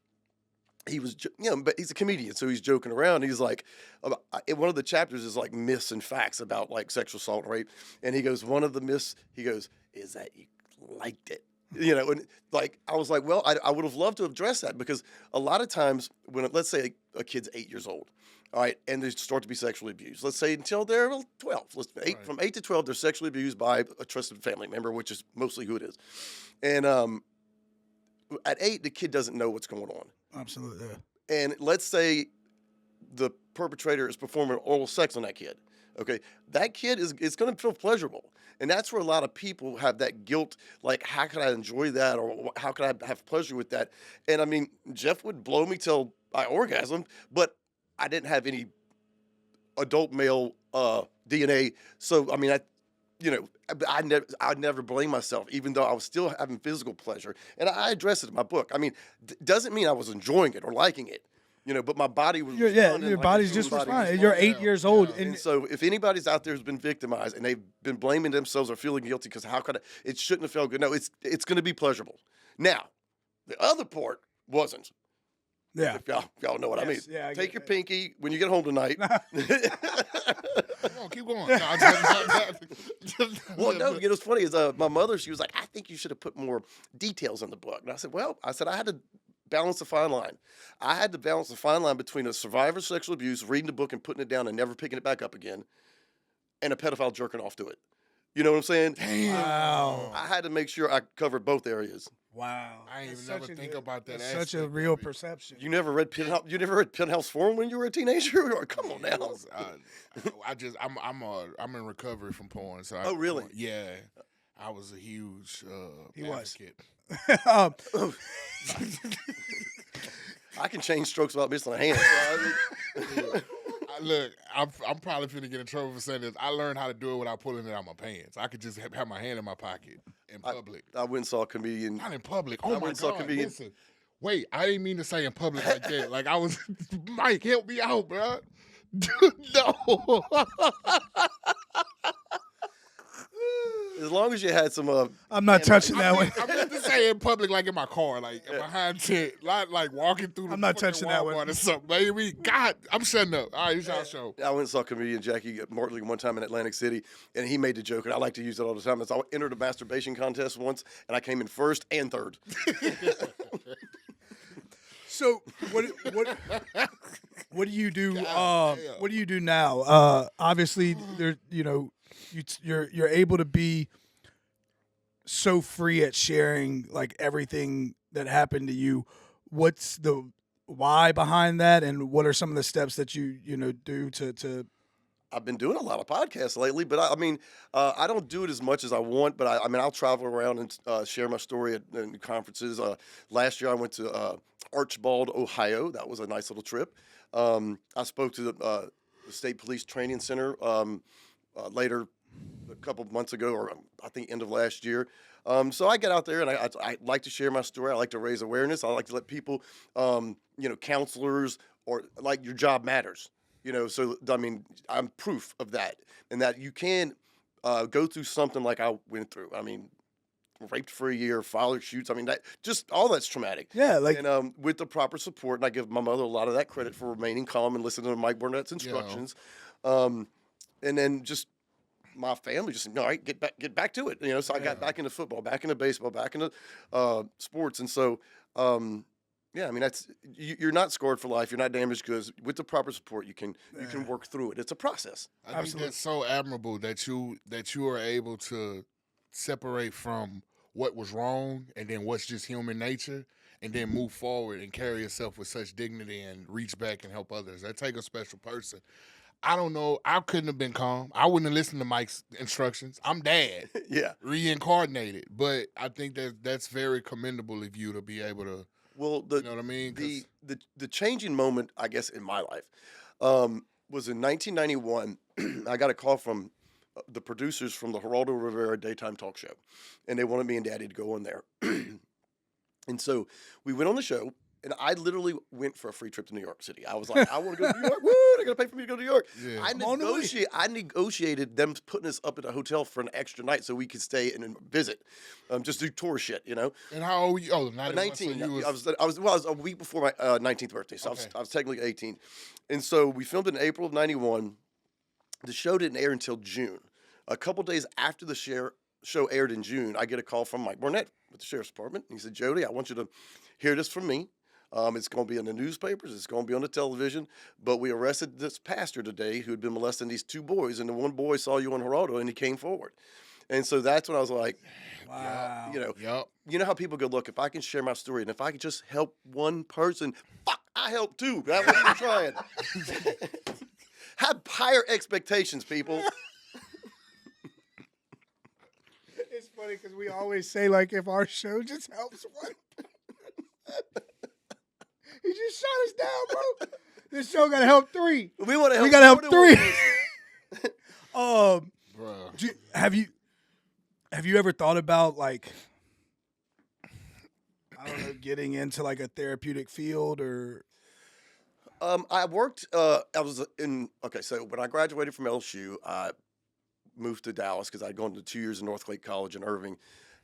he was, but he's a comedian, so he's joking around. He's like, one of the chapters is like myths and facts about like sexual assault and rape. And he goes, one of the myths, he goes, is that you liked it. And like, I was like, well, I would have loved to address that, because a lot of times when, let's say a kid's 8 years old, all right, and they start to be sexually abused, let's say until they're 12, from 8 to 12, they're sexually abused by a trusted family member, which is mostly who it is. And at 8, the kid doesn't know what's going on. Absolutely. And let's say the perpetrator is performing oral sex on that kid. Okay, that kid it's going to feel pleasurable. And that's where a lot of people have that guilt, like, how could I enjoy that, or how could I have pleasure with that? And I mean, Jeff would blow me till I orgasmed, but I didn't have any adult male DNA. So, I mean, I never blame myself, even though I was still having physical pleasure. And I address it in my book. I mean, doesn't mean I was enjoying it or liking it. But my body was responding. Your like body's a just human body responding. responds. You're 8 years old, And so if anybody's out there who's been victimized and they've been blaming themselves or feeling guilty because how could it shouldn't have felt good. No, it's going to be pleasurable. Now, the other part wasn't. Yeah. If y'all know what I mean. Yeah, I Take get your it. pinky when you get home tonight. Come on, keep going. Well, no, it was funny. Is my mother, she was like, I think you should have put more details in the book. And I said, I had to balance the fine line. I had to balance the fine line between a survivor of sexual abuse, reading the book and putting it down and never picking it back up again, and a pedophile jerking off to it. You know what I'm saying? Damn. Wow. I had to make sure I covered both areas. Wow. I ain't That's even never such a think good- about that that's such a aspect real of it. perception. You never read Penthouse Forum when you were a teenager? Come on It now. was, I'm in recovery from porn. So Oh, really? Yeah. I was a huge He was. advocate. um, I can change strokes without missing a hand. Look, I'm probably finna get in trouble for saying this. I learned how to do it without pulling it out my pants. I could just have my hand in my pocket in public. I went and saw a comedian. Not in public. I Oh my went and saw a God! comedian. Listen, wait. I didn't mean to say in public like that. Like I was, Mike, help me out, bro. No. As long as you had some. I'm not touching that one. I meant to say in public, like in my car, like behind tent, like walking through the I'm not fucking touching that Walmart one. or something. Baby, God, I'm shutting up. All right, it's y'all show. I went and saw comedian Jackie Martley one time in Atlantic City, and he made the joke, and I like to use it all the time. I entered a masturbation contest once, and I came in first and third. So what do you do? God damn. What do you do now? Obviously, there you're able to be so free at sharing like everything that happened to you. What's the why behind that, and what are some of the steps that you do to? I've been doing a lot of podcasts lately, but I don't do it as much as I want. But I'll travel around and share my story at conferences. Last year I went to Archbald, Ohio. That was a nice little trip. I spoke to the State Police Training Center later, a couple of months ago, or I think end of last year. So I get out there and I like to share my story. I like to raise awareness. I like to let people, counselors, or like your job matters. So I mean, I'm proof of that, and that you can go through something like I went through. I mean, raped for a year, father shoots. I mean, that just all that's traumatic. Yeah, like And with the proper support, and I give my mother a lot of that credit for remaining calm and listening to Mike Burnett's instructions. And then just my family just said, all right, get back to it. So I got back into football, back into baseball, back into sports. And so, yeah, I mean, you're not scarred for life. You're not damaged goods. With the proper support, you can work through it. It's a process. I think that's so admirable that you are able to separate from what was wrong and then what's just human nature, and then move forward and carry yourself with such dignity and reach back and help others. That take a special person. I don't know. I couldn't have been calm. I wouldn't have listened to Mike's instructions. I'm dad. Yeah. Reincarnated. But I think that's very commendable of you to be able to. Well, you know what I mean? The changing moment, I guess, in my life was in 1991. I got a call from the producers from the Geraldo Rivera daytime talk show, and they wanted me and Daddy to go on there. And so we went on the show, and I literally went for a free trip to New York City. I was like, I want to go to New York. Woo, they're going to pay for me to go to New York. Yeah. I negotiated them putting us up at a hotel for an extra night so we could stay and visit, just do tour shit, And how old were you? Oh, 19. So I was a week before my 19th birthday, so Okay. I was technically 18. And so we filmed it in April of 91. The show didn't air until June. A couple days after the show aired in June, I get a call from Mike Burnett with the Sheriff's Department. He said, Jody, I want you to hear this from me. It's going to be in the newspapers. It's going to be on the television. But we arrested this pastor today who had been molesting these two boys, and the one boy saw you on Geraldo, and he came forward. And so that's when I was like, wow. Yep. You know how people go, look, if I can share my story, and if I can just help one person, fuck, I help too. That's what we're trying. Have higher expectations, people. It's funny because we always say, like, if our show just helps one. He just shot us down, bro. This show got to help 3. We want to help. We got to help more than 3. one Bruh. Have you ever thought about, like, I don't know, getting into like a therapeutic field or? I worked. So when I graduated from LSU, I moved to Dallas because I'd gone to 2 years in Northlake College in Irving,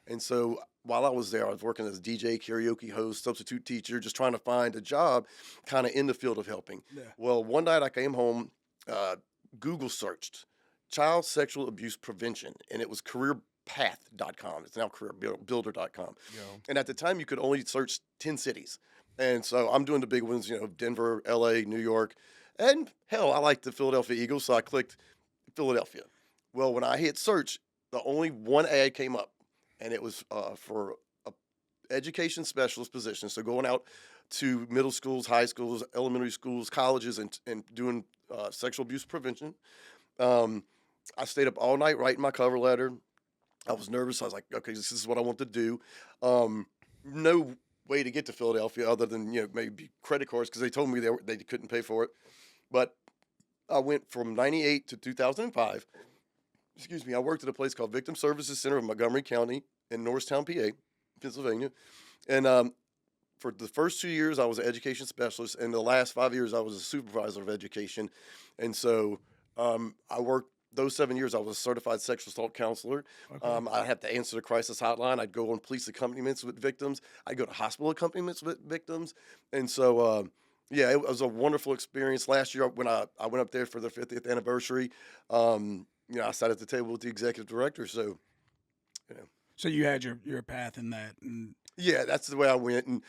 and so while I was there, I was working as a DJ, karaoke host, substitute teacher, just trying to find a job, kind of in the field of helping. Yeah. Well, one night I came home, Google searched child sexual abuse prevention, and it was careerpath.com. It's now careerbuilder.com. Yeah. And at the time, you could only search 10 cities. And so I'm doing the big ones, Denver, LA, New York. And hell, I like the Philadelphia Eagles, so I clicked Philadelphia. Well, when I hit search, the only one ad came up, and it was for a education specialist position. So going out to middle schools, high schools, elementary schools, colleges, and doing sexual abuse prevention. I stayed up all night writing my cover letter. I was nervous. I was like, okay, this is what I want to do. No way to get to Philadelphia other than maybe credit cards, because they told me they couldn't pay for it. But I went from 98 to 2005. Excuse me. I worked at a place called Victim Services Center of Montgomery County in Norristown, PA, Pennsylvania. And for the first 2 years, I was an education specialist. And the last 5 years, I was a supervisor of education. And so I worked those 7 years. I was a certified sexual assault counselor. Okay. I had to answer the crisis hotline. I'd go on police accompaniments with victims. I'd go to hospital accompaniments with victims. And so, yeah, it was a wonderful experience. Last year, when I went up there for the 50th anniversary, I sat at the table with the executive director. So, So you had your path in that. And yeah, that's the way I went. And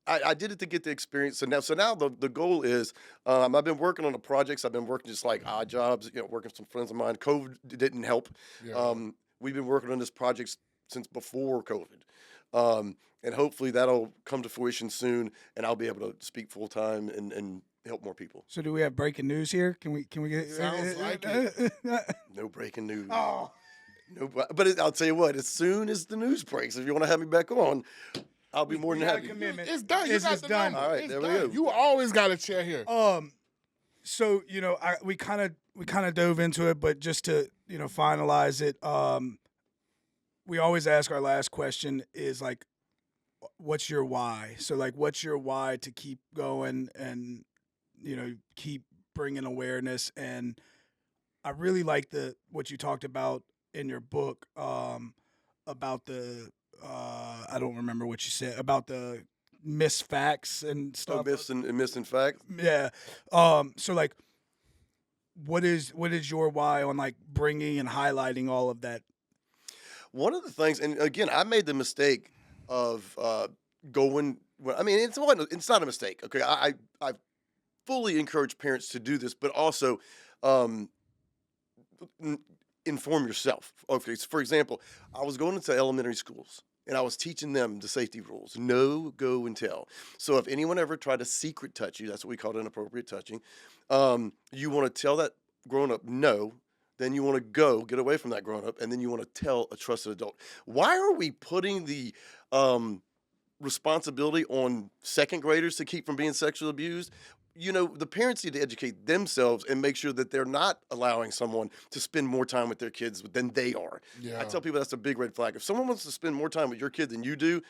I did it to get the experience. So now the goal is, I've been working on the projects. I've been working just like odd jobs, working with some friends of mine. COVID didn't help. Yeah. We've been working on this project since before COVID. And hopefully that'll come to fruition soon, and I'll be able to speak full time and help more people. so do we have breaking news here? Can we get? Sounds like it. No breaking news. Oh, No, but I'll tell you what, as soon as the news breaks, if you want to have me back on, I'll be more than got a happy. commitment. It's done. You It's got just the done. number. All right, It's there we done. go. You always got a chair here. So we kind of dove into it, but just to finalize it, we always ask our last question is like, what's your why? So like, what's your why to keep going and keep bringing awareness? And I really like what you talked about in your book about the I don't remember what you said about the misfacts and Oh, stuff. missing fact. Yeah. So like, what is your why on like bringing and highlighting all of that? One of the things, and again, I made the mistake of going. Well, I mean, it's not a mistake. Okay, I fully encourage parents to do this, but also um, inform yourself. Okay, so for example, I was going into elementary schools and I was teaching them the safety rules: no, go, and tell. So if anyone ever tried to secret touch you, that's what we call inappropriate touching. You want to tell that grown up no. Then you want to go get away from that grown up, and then you want to tell a trusted adult. Why are we putting the responsibility on second graders to keep from being sexually abused? You know, the parents need to educate themselves and make sure that they're not allowing someone to spend more time with their kids than they are. Yeah. I tell people that's a big red flag. If someone wants to spend more time with your kid than you do,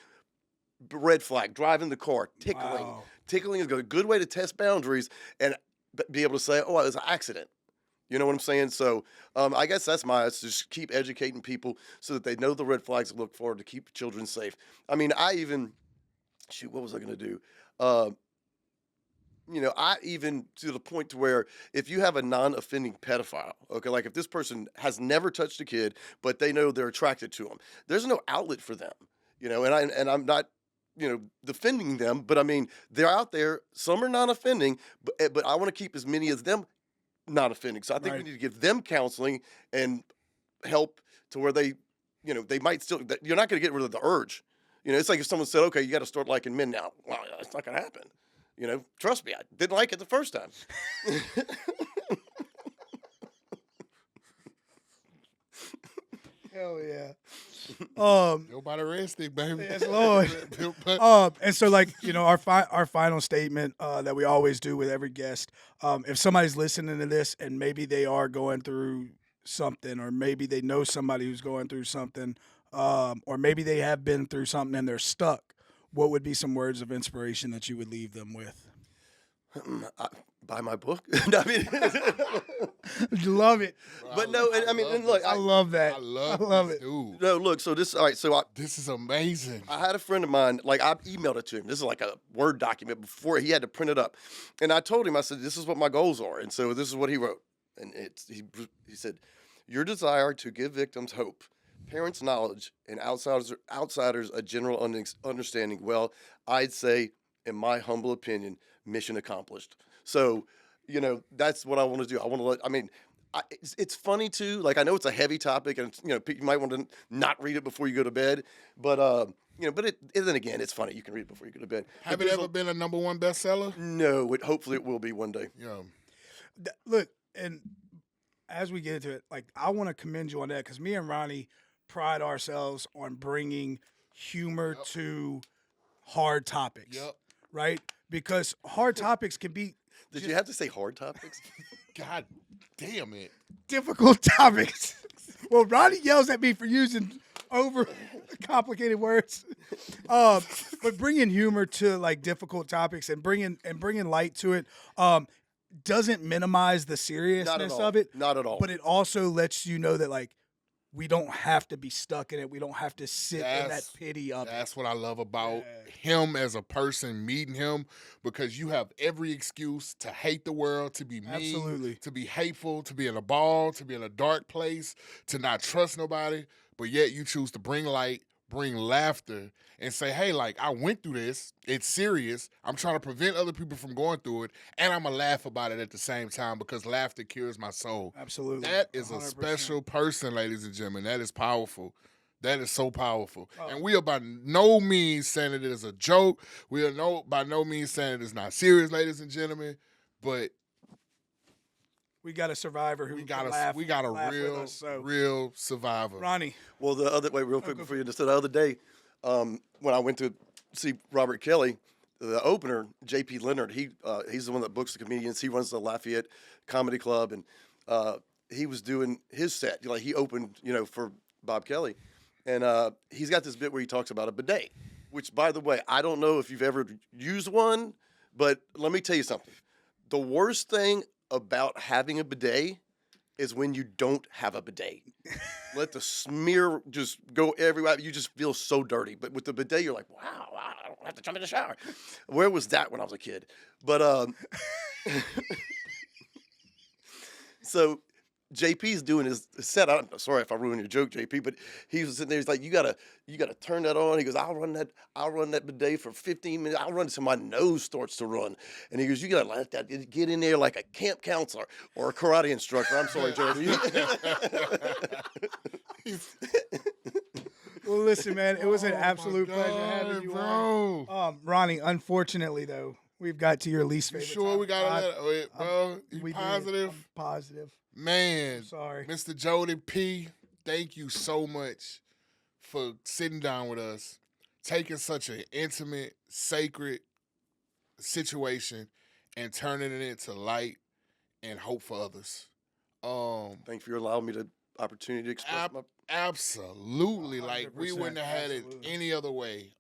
red flag. Driving the car, tickling. Wow. Tickling is a good way to test boundaries and be able to say, "Oh, it was an accident." You know what I'm saying? So I guess that's it's just keep educating people so that they know the red flags to look for to keep children safe. I mean, what was I going to do? I even to the point to where if you have a non-offending pedophile, okay, like if this person has never touched a kid, but they know they're attracted to them, there's no outlet for them, and I'm not, defending them, but I mean, they're out there. Some are non-offending, but I want to keep as many as them not offending. So I think we Right. need to give them counseling and help to where they might still, you're not going to get rid of the urge. It's like if someone said, okay, you got to start liking men now. Well, it's not going to happen. Trust me, I didn't like it the first time. Hell yeah. Built by the red stick, baby. Yes, Lord. Built by- And so like, our final statement that we always do with every guest, if somebody's listening to this and maybe they are going through something, or maybe they know somebody who's going through something, or maybe they have been through something and they're stuck, what would be some words of inspiration that you would leave them with? Buy my book. I mean, Love it. but no, I mean, and look, I love that. I love love this it. dude. no, look. So all right. So This is amazing. I had a friend of mine, like I emailed it to him. This is like a Word document before he had to print it up. And I told him, I said, this is what my goals are. And so this is what he wrote. And he said, your desire to give victims hope, parents knowledge, and outsiders a general understanding. Well, I'd say, in my humble opinion, mission accomplished. So, that's what I want to do. I want to it's funny too. Like I know it's a heavy topic, and you might want to not read it before you go to bed. But but then again, it's funny. You can read it before you go to bed. Have But it there's ever been a #1 bestseller? No. Hopefully, it will be one day. Yeah. Look, and as we get into it, like I want to commend you on that because me and Ronnie pride ourselves on bringing humor to hard topics. Yep. Right? Because hard topics can be Did you have to say hard topics? God damn it. difficult topics. Well, Ronnie yells at me for using over complicated words. But bringing humor to like difficult topics and bringing light to it doesn't minimize the Not at seriousness all. of it. Not at all. But it also lets you know that like we don't have to be stuck in it. We don't have to sit in that pity of it. That's what I love about him as a person, meeting him, because you have every excuse to hate the world, to be mean, Absolutely. to be hateful, to be in a ball, to be in a dark place, to not trust nobody, but yet you choose to bring light, bring laughter, and say, hey, like, I went through this. It's serious. I'm trying to prevent other people from going through it, and I'm going to laugh about it at the same time because laughter cures my soul. Absolutely. That is a 100%. special person, ladies and gentlemen. That is powerful. That is so powerful. And we are by no means saying it is a joke. We are by no means saying it is not serious, ladies and gentlemen. But We got a survivor who we got laugh, a laugh with us, so. real survivor. Ronnie. Well, real quick before you just said the other day, when I went to see Robert Kelly, the opener, J.P. Leonard, he's the one that books the comedians. He runs the Lafayette Comedy Club, and he was doing his set. Like he opened, for Bob Kelly, and he's got this bit where he talks about a bidet, which, by the way, I don't know if you've ever used one, but let me tell you something. The worst thing about having a bidet is when you don't have a bidet. Let the smear just go everywhere. You just feel so dirty. But with the bidet, you're like, wow, I don't have to jump in the shower. Where was that when I was a kid? But so JP's doing his set. I'm sorry if I ruined your joke, JP, but he was sitting there. He's like, you gotta turn that on. He goes, I'll run that bidet for 15 minutes. I'll run it till my nose starts to run. And he goes, you gotta let that get in there like a camp counselor or a karate instructor. I'm sorry, Jody. Well, listen, man, it was an Oh, my absolute pleasure God, having you bro. on. Ronnie, unfortunately, though, we've got to your least You favorite. sure we topic. gotta let it, bro? You We did. positive? I'm positive. Man, Sorry. Mr. Jody P, thank you so much for sitting down with us, taking such an intimate, sacred situation and turning it into light and hope for others. Thank you for allowing me the opportunity to express my. Absolutely. Like we 100%, wouldn't have had it absolutely. any other way.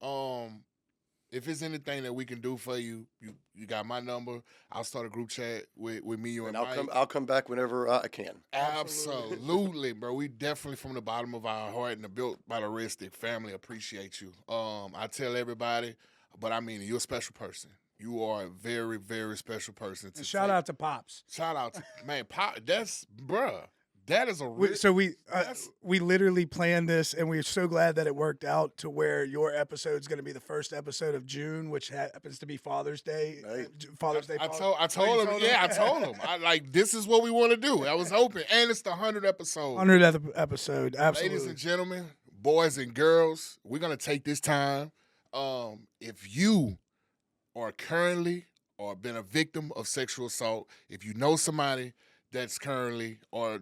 If it's anything that we can do for you, you got my number. I'll start a group chat with me, you, and And Mike. I'll come back whenever I can. Absolutely, bro. We definitely, from the bottom of our heart and the built by the Ristic family, appreciate you. I tell everybody, but I mean, you're a special person. You are a very, very special person. And shout out to Pops. Shout out to man, Pop. That's bruh. That is a real. We literally planned this, and we're so glad that it worked out to where your episode is going to be the first episode of June, which happens to be Father's Day. Hey. Father's Day. I told him. Yeah, I told him. I like this is what we want to do. I was hoping, and it's the 100th episode. 100th episode. Absolutely. Ladies and gentlemen, boys and girls, we're gonna take this time. If you are currently or been a victim of sexual assault, if you know somebody that's currently or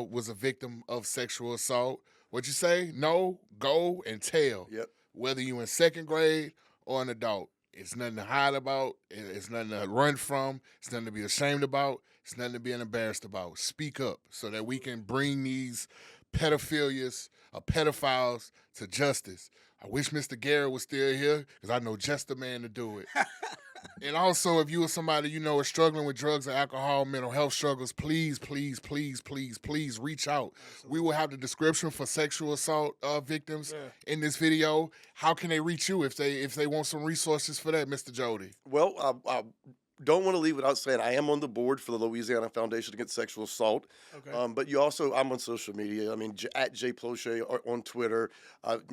was a victim of sexual assault, what you say? No, go and tell. Yep. Whether you in second grade or an adult, it's nothing to hide about. It's nothing to run from. It's nothing to be ashamed about. It's nothing to be embarrassed about. Speak up so that we can bring these pedophilias or pedophiles to justice. I wish Mr. Gary was still here because I know just the man to do it. And also, if you or somebody you know is struggling with drugs or alcohol, mental health struggles, please, please, please, please, please reach out. We will have the description for sexual assault victims in this video. How can they reach you if they want some resources for that, Mr. Jody? Well, I don't want to leave without saying I am on the board for the Louisiana Foundation Against Sexual Assault. Okay. But I'm on social media. I mean, at J Plauché on Twitter,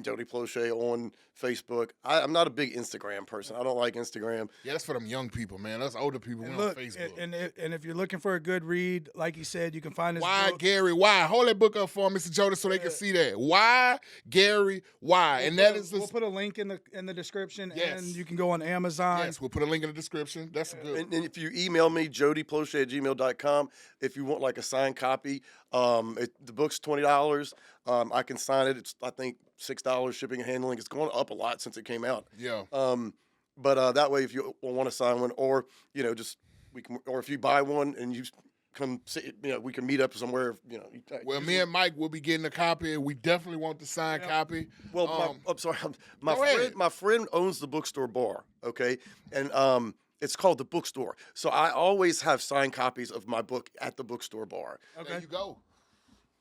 Jody Plauché on Facebook. I'm not a big Instagram person. I don't like Instagram. Yeah, that's for them young people, man. Us older people, we And on look, Facebook. and if you're looking for a good read, like you said, you can find his Why, book. Gary? Why? Hold that book up for Mr. Jody so they can see that. Why, Gary? Why? And that is We'll put a link in the description, Yes. and you can go on Amazon. yes. We'll put a link in the description. That's a good. And if you email me, jodyplauché@gmail.com, if you want like a signed copy, the book's $20. I can sign it. It's, I think, $6 shipping and handling. It's gone up a lot since it came out. Yeah. But that way, if you want to sign one, or or if you buy one and you come, see, we can meet up somewhere. Well, me and Mike will be getting a copy. We definitely want the signed copy. Well, I'm sorry, go ahead. my friend owns the bookstore bar. Okay, and it's called the Bookstore. So I always have signed copies of my book at the bookstore bar. There you go.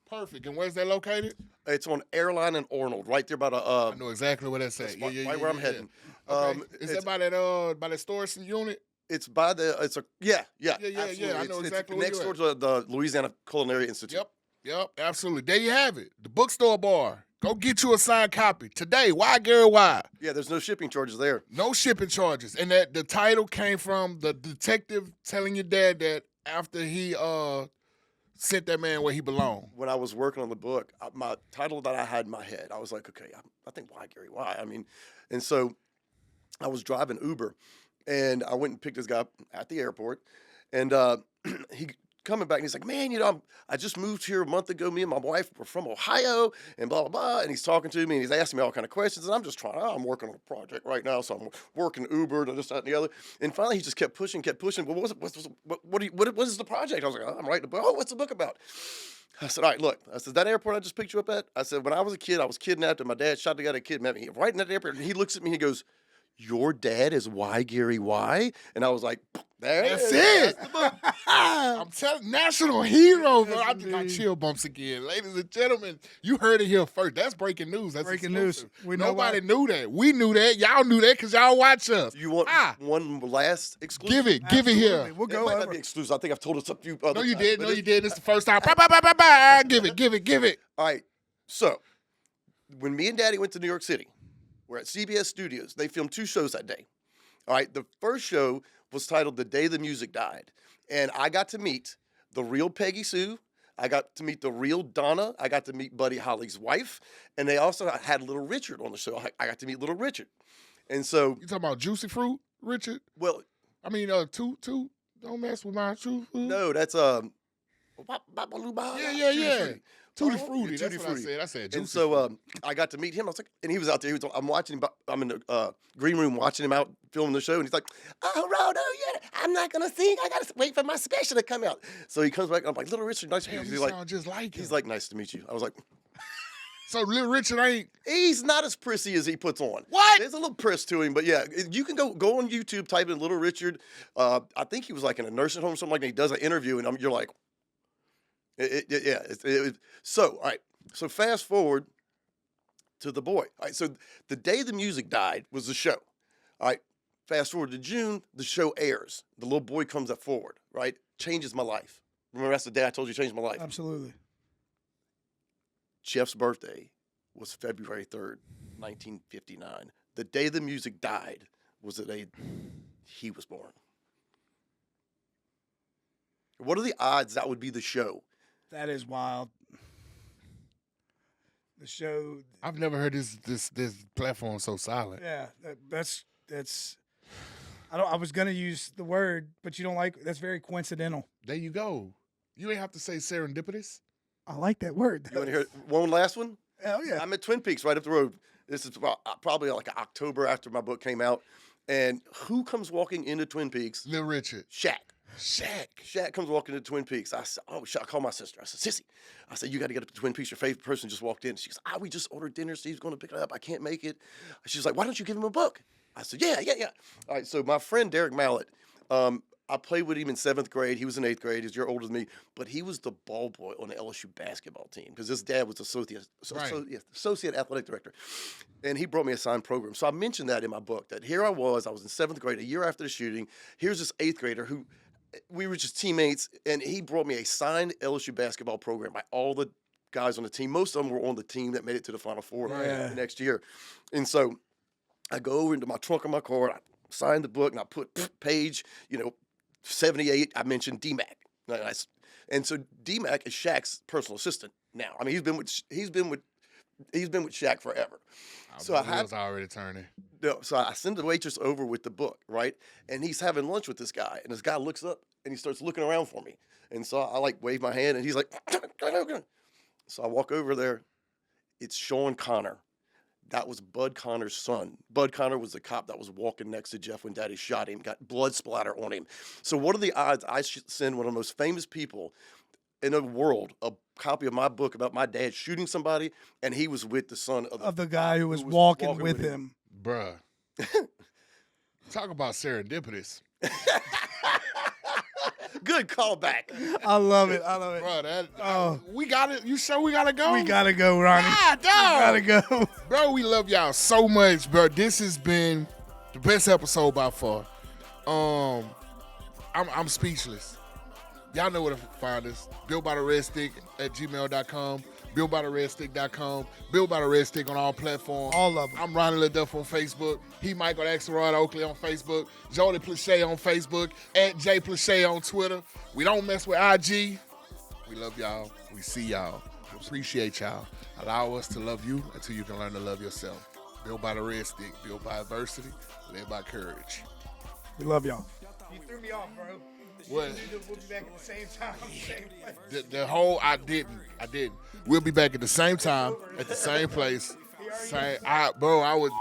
Perfect. And where's that located? It's on Airline and Arnold, right there by the. I know exactly where that's at. right where I'm heading. Okay. Is that by that storage unit? It's by the. It's a yeah. Yeah. Absolutely. I know It's exactly where next you door at. to the Louisiana Culinary Institute. Yep, absolutely. There you have it. The bookstore bar. Go get you a signed copy today. Why, Gary? Why? Yeah, there's no shipping charges there. No shipping charges. And that the title came from the detective telling your dad that after he sent that man where he belonged. When I was working on the book, my title that I had in my head, I was like, okay, I think why, Gary, why? I mean, and so I was driving Uber, and I went and picked this guy up at the airport, and he coming back, and he's like, man, I just moved here a month ago. Me and my wife were from Ohio, and blah, blah, blah. And he's talking to me, and he's asking me all kind of questions, and I'm just I'm working on a project right now, so I'm working Uber, and this, that, and the other. And finally, he just kept pushing. Well, what is the project? I was like, I'm writing a book. Oh, what's the book about? I said, all right, look. I said, that airport I just picked you up at? I said, when I was a kid, I was kidnapped, and my dad shot the guy that kidnapped me. Right in that airport, and he looks at me, and he goes, your dad is why, Gary, why? And I was like, That's is. it. That's the book. I'm telling national hero, bro. Yes, I just got indeed. chill bumps again. Ladies and gentlemen, you heard it here first. That's breaking news. That's Breaking news. exclusive. We know Nobody why. knew that. We knew that. Y'all knew that because y'all watch us. You want Ah. one last exclusive? Give it here. Absolutely. We'll It go might not over. be exclusive. I think I've told us a few other No, you times, did. but No, it- you did. This is the first time. Bye, bye, bye, bye, bye. Give it. All right. So, when me and Daddy went to New York City, we're at CBS Studios. They filmed 2 shows that day. All right. The first show was titled "The Day the Music Died," and I got to meet the real Peggy Sue. I got to meet the real Donna. I got to meet Buddy Holly's wife, and they also had Little Richard on the show. I got to meet Little Richard, and so You talking about Juicy Fruit, Richard? well, I mean, two. Don't mess with my true food. no, that's Yeah. Tutti Tutti Frutti. Frutti. Yeah, That's Tutti what Frutti. I said. Juicy And so Fruit. I got to meet him. I was like, and he was out there. I'm watching him. I'm in the green room watching him out filming the show, and he's like, "Oh, Rodo, yeah, I'm not gonna sing. I gotta wait for my special to come out." So he comes back. I'm like, "Little Richard, nice to meet Damn, you." you He's like, sound just like him. he's like, "Nice to meet you." I was like, So Little Richard ain't. he's not as prissy as he puts on. What? There's a little priss to him, but yeah, you can go on YouTube, type in Little Richard. I think he was like in a nursing home or something like that. He does an interview, and you're like, so, all right. So fast forward to the boy. All right. So the day the music died was the show. All right. Fast forward to June, the show airs. The little boy comes up forward, right? Changes my life. Remember that's the day I told you changed my life. Absolutely. Jeff's birthday was February 3rd, 1959. The day the music died was the day he was born. What are the odds that would be the show? That is wild. The show, I've never heard this platform so silent. yeah, that's. I was gonna use the word, but you don't like. That's very coincidental. There you go. You ain't have to say serendipitous. I like that word. You want to hear one last one? Hell yeah. I'm at Twin Peaks right up the road. This is probably like October after my book came out. And who comes walking into Twin Peaks? Little Richard. Shaq. Shaq. Shaq comes walking into Twin Peaks. I said, "Oh, Shaq," I call my sister. I said, "Sissy," I said, "You got to get up to Twin Peaks. Your favorite person just walked in." She goes, "We just ordered dinner. Steve's going to pick it up. I can't make it." She's like, "Why don't you give him a book?" I said, Yeah. All right, so my friend Derek Mallett, I played with him in 7th grade. He was in 8th grade. He's a year older than me, but he was the ball boy on the LSU basketball team because his dad was associate athletic director, and he brought me a signed program. So I mentioned that in my book, that here I was in 7th grade, a year after the shooting. Here's this 8th grader who we were just teammates, and he brought me a signed LSU basketball program by all the guys on the team. Most of them were on the team that made it to the Final Four Yeah. the next year. And so I go over into my trunk of my car, and I signed the book, and I put page, 78. I mentioned D-Mac. And so D-Mac is Shaq's personal assistant now. I mean, he's been with Shaq forever. So I had already turning. No, so I send the waitress over with the book, right? And he's having lunch with this guy, and this guy looks up and he starts looking around for me. And so I like wave my hand, and he's like, so I walk over there. It's Sean Connor. That was Bud Connor's son. Bud Connor was the cop that was walking next to Jeff when Daddy shot him, got blood splatter on him. So what are the odds I should send one of the most famous people in the world a copy of my book about my dad shooting somebody, and he was with the son Of the guy who was walking with him. Bruh. Talk about serendipitous. Good callback. I love it. Bruh, we got it. You sure we gotta go? We gotta go, Ronnie. God, We dog. gotta go. Bro, we love y'all so much, bro. This has been the best episode by far. I'm speechless. Y'all know where to find us. BuiltByTheRedStick@gmail.com. BuiltByTheRedStick.com. Built by the Red Stick on all platforms. All of them. I'm Ronnie LeDuff on Facebook. He Michael Axelrod Oakley on Facebook. Jody Plauché on Facebook. @J Plauché on Twitter. We don't mess with IG. We love y'all. We see y'all. We appreciate y'all. Allow us to love you until you can learn to love yourself. Built by the Red Stick. Built by adversity. Led by courage. We love y'all. You threw me off, bro. What? We'll be back at the same time. Same place. The whole I didn't. We'll be back at the same time, at the same place. I would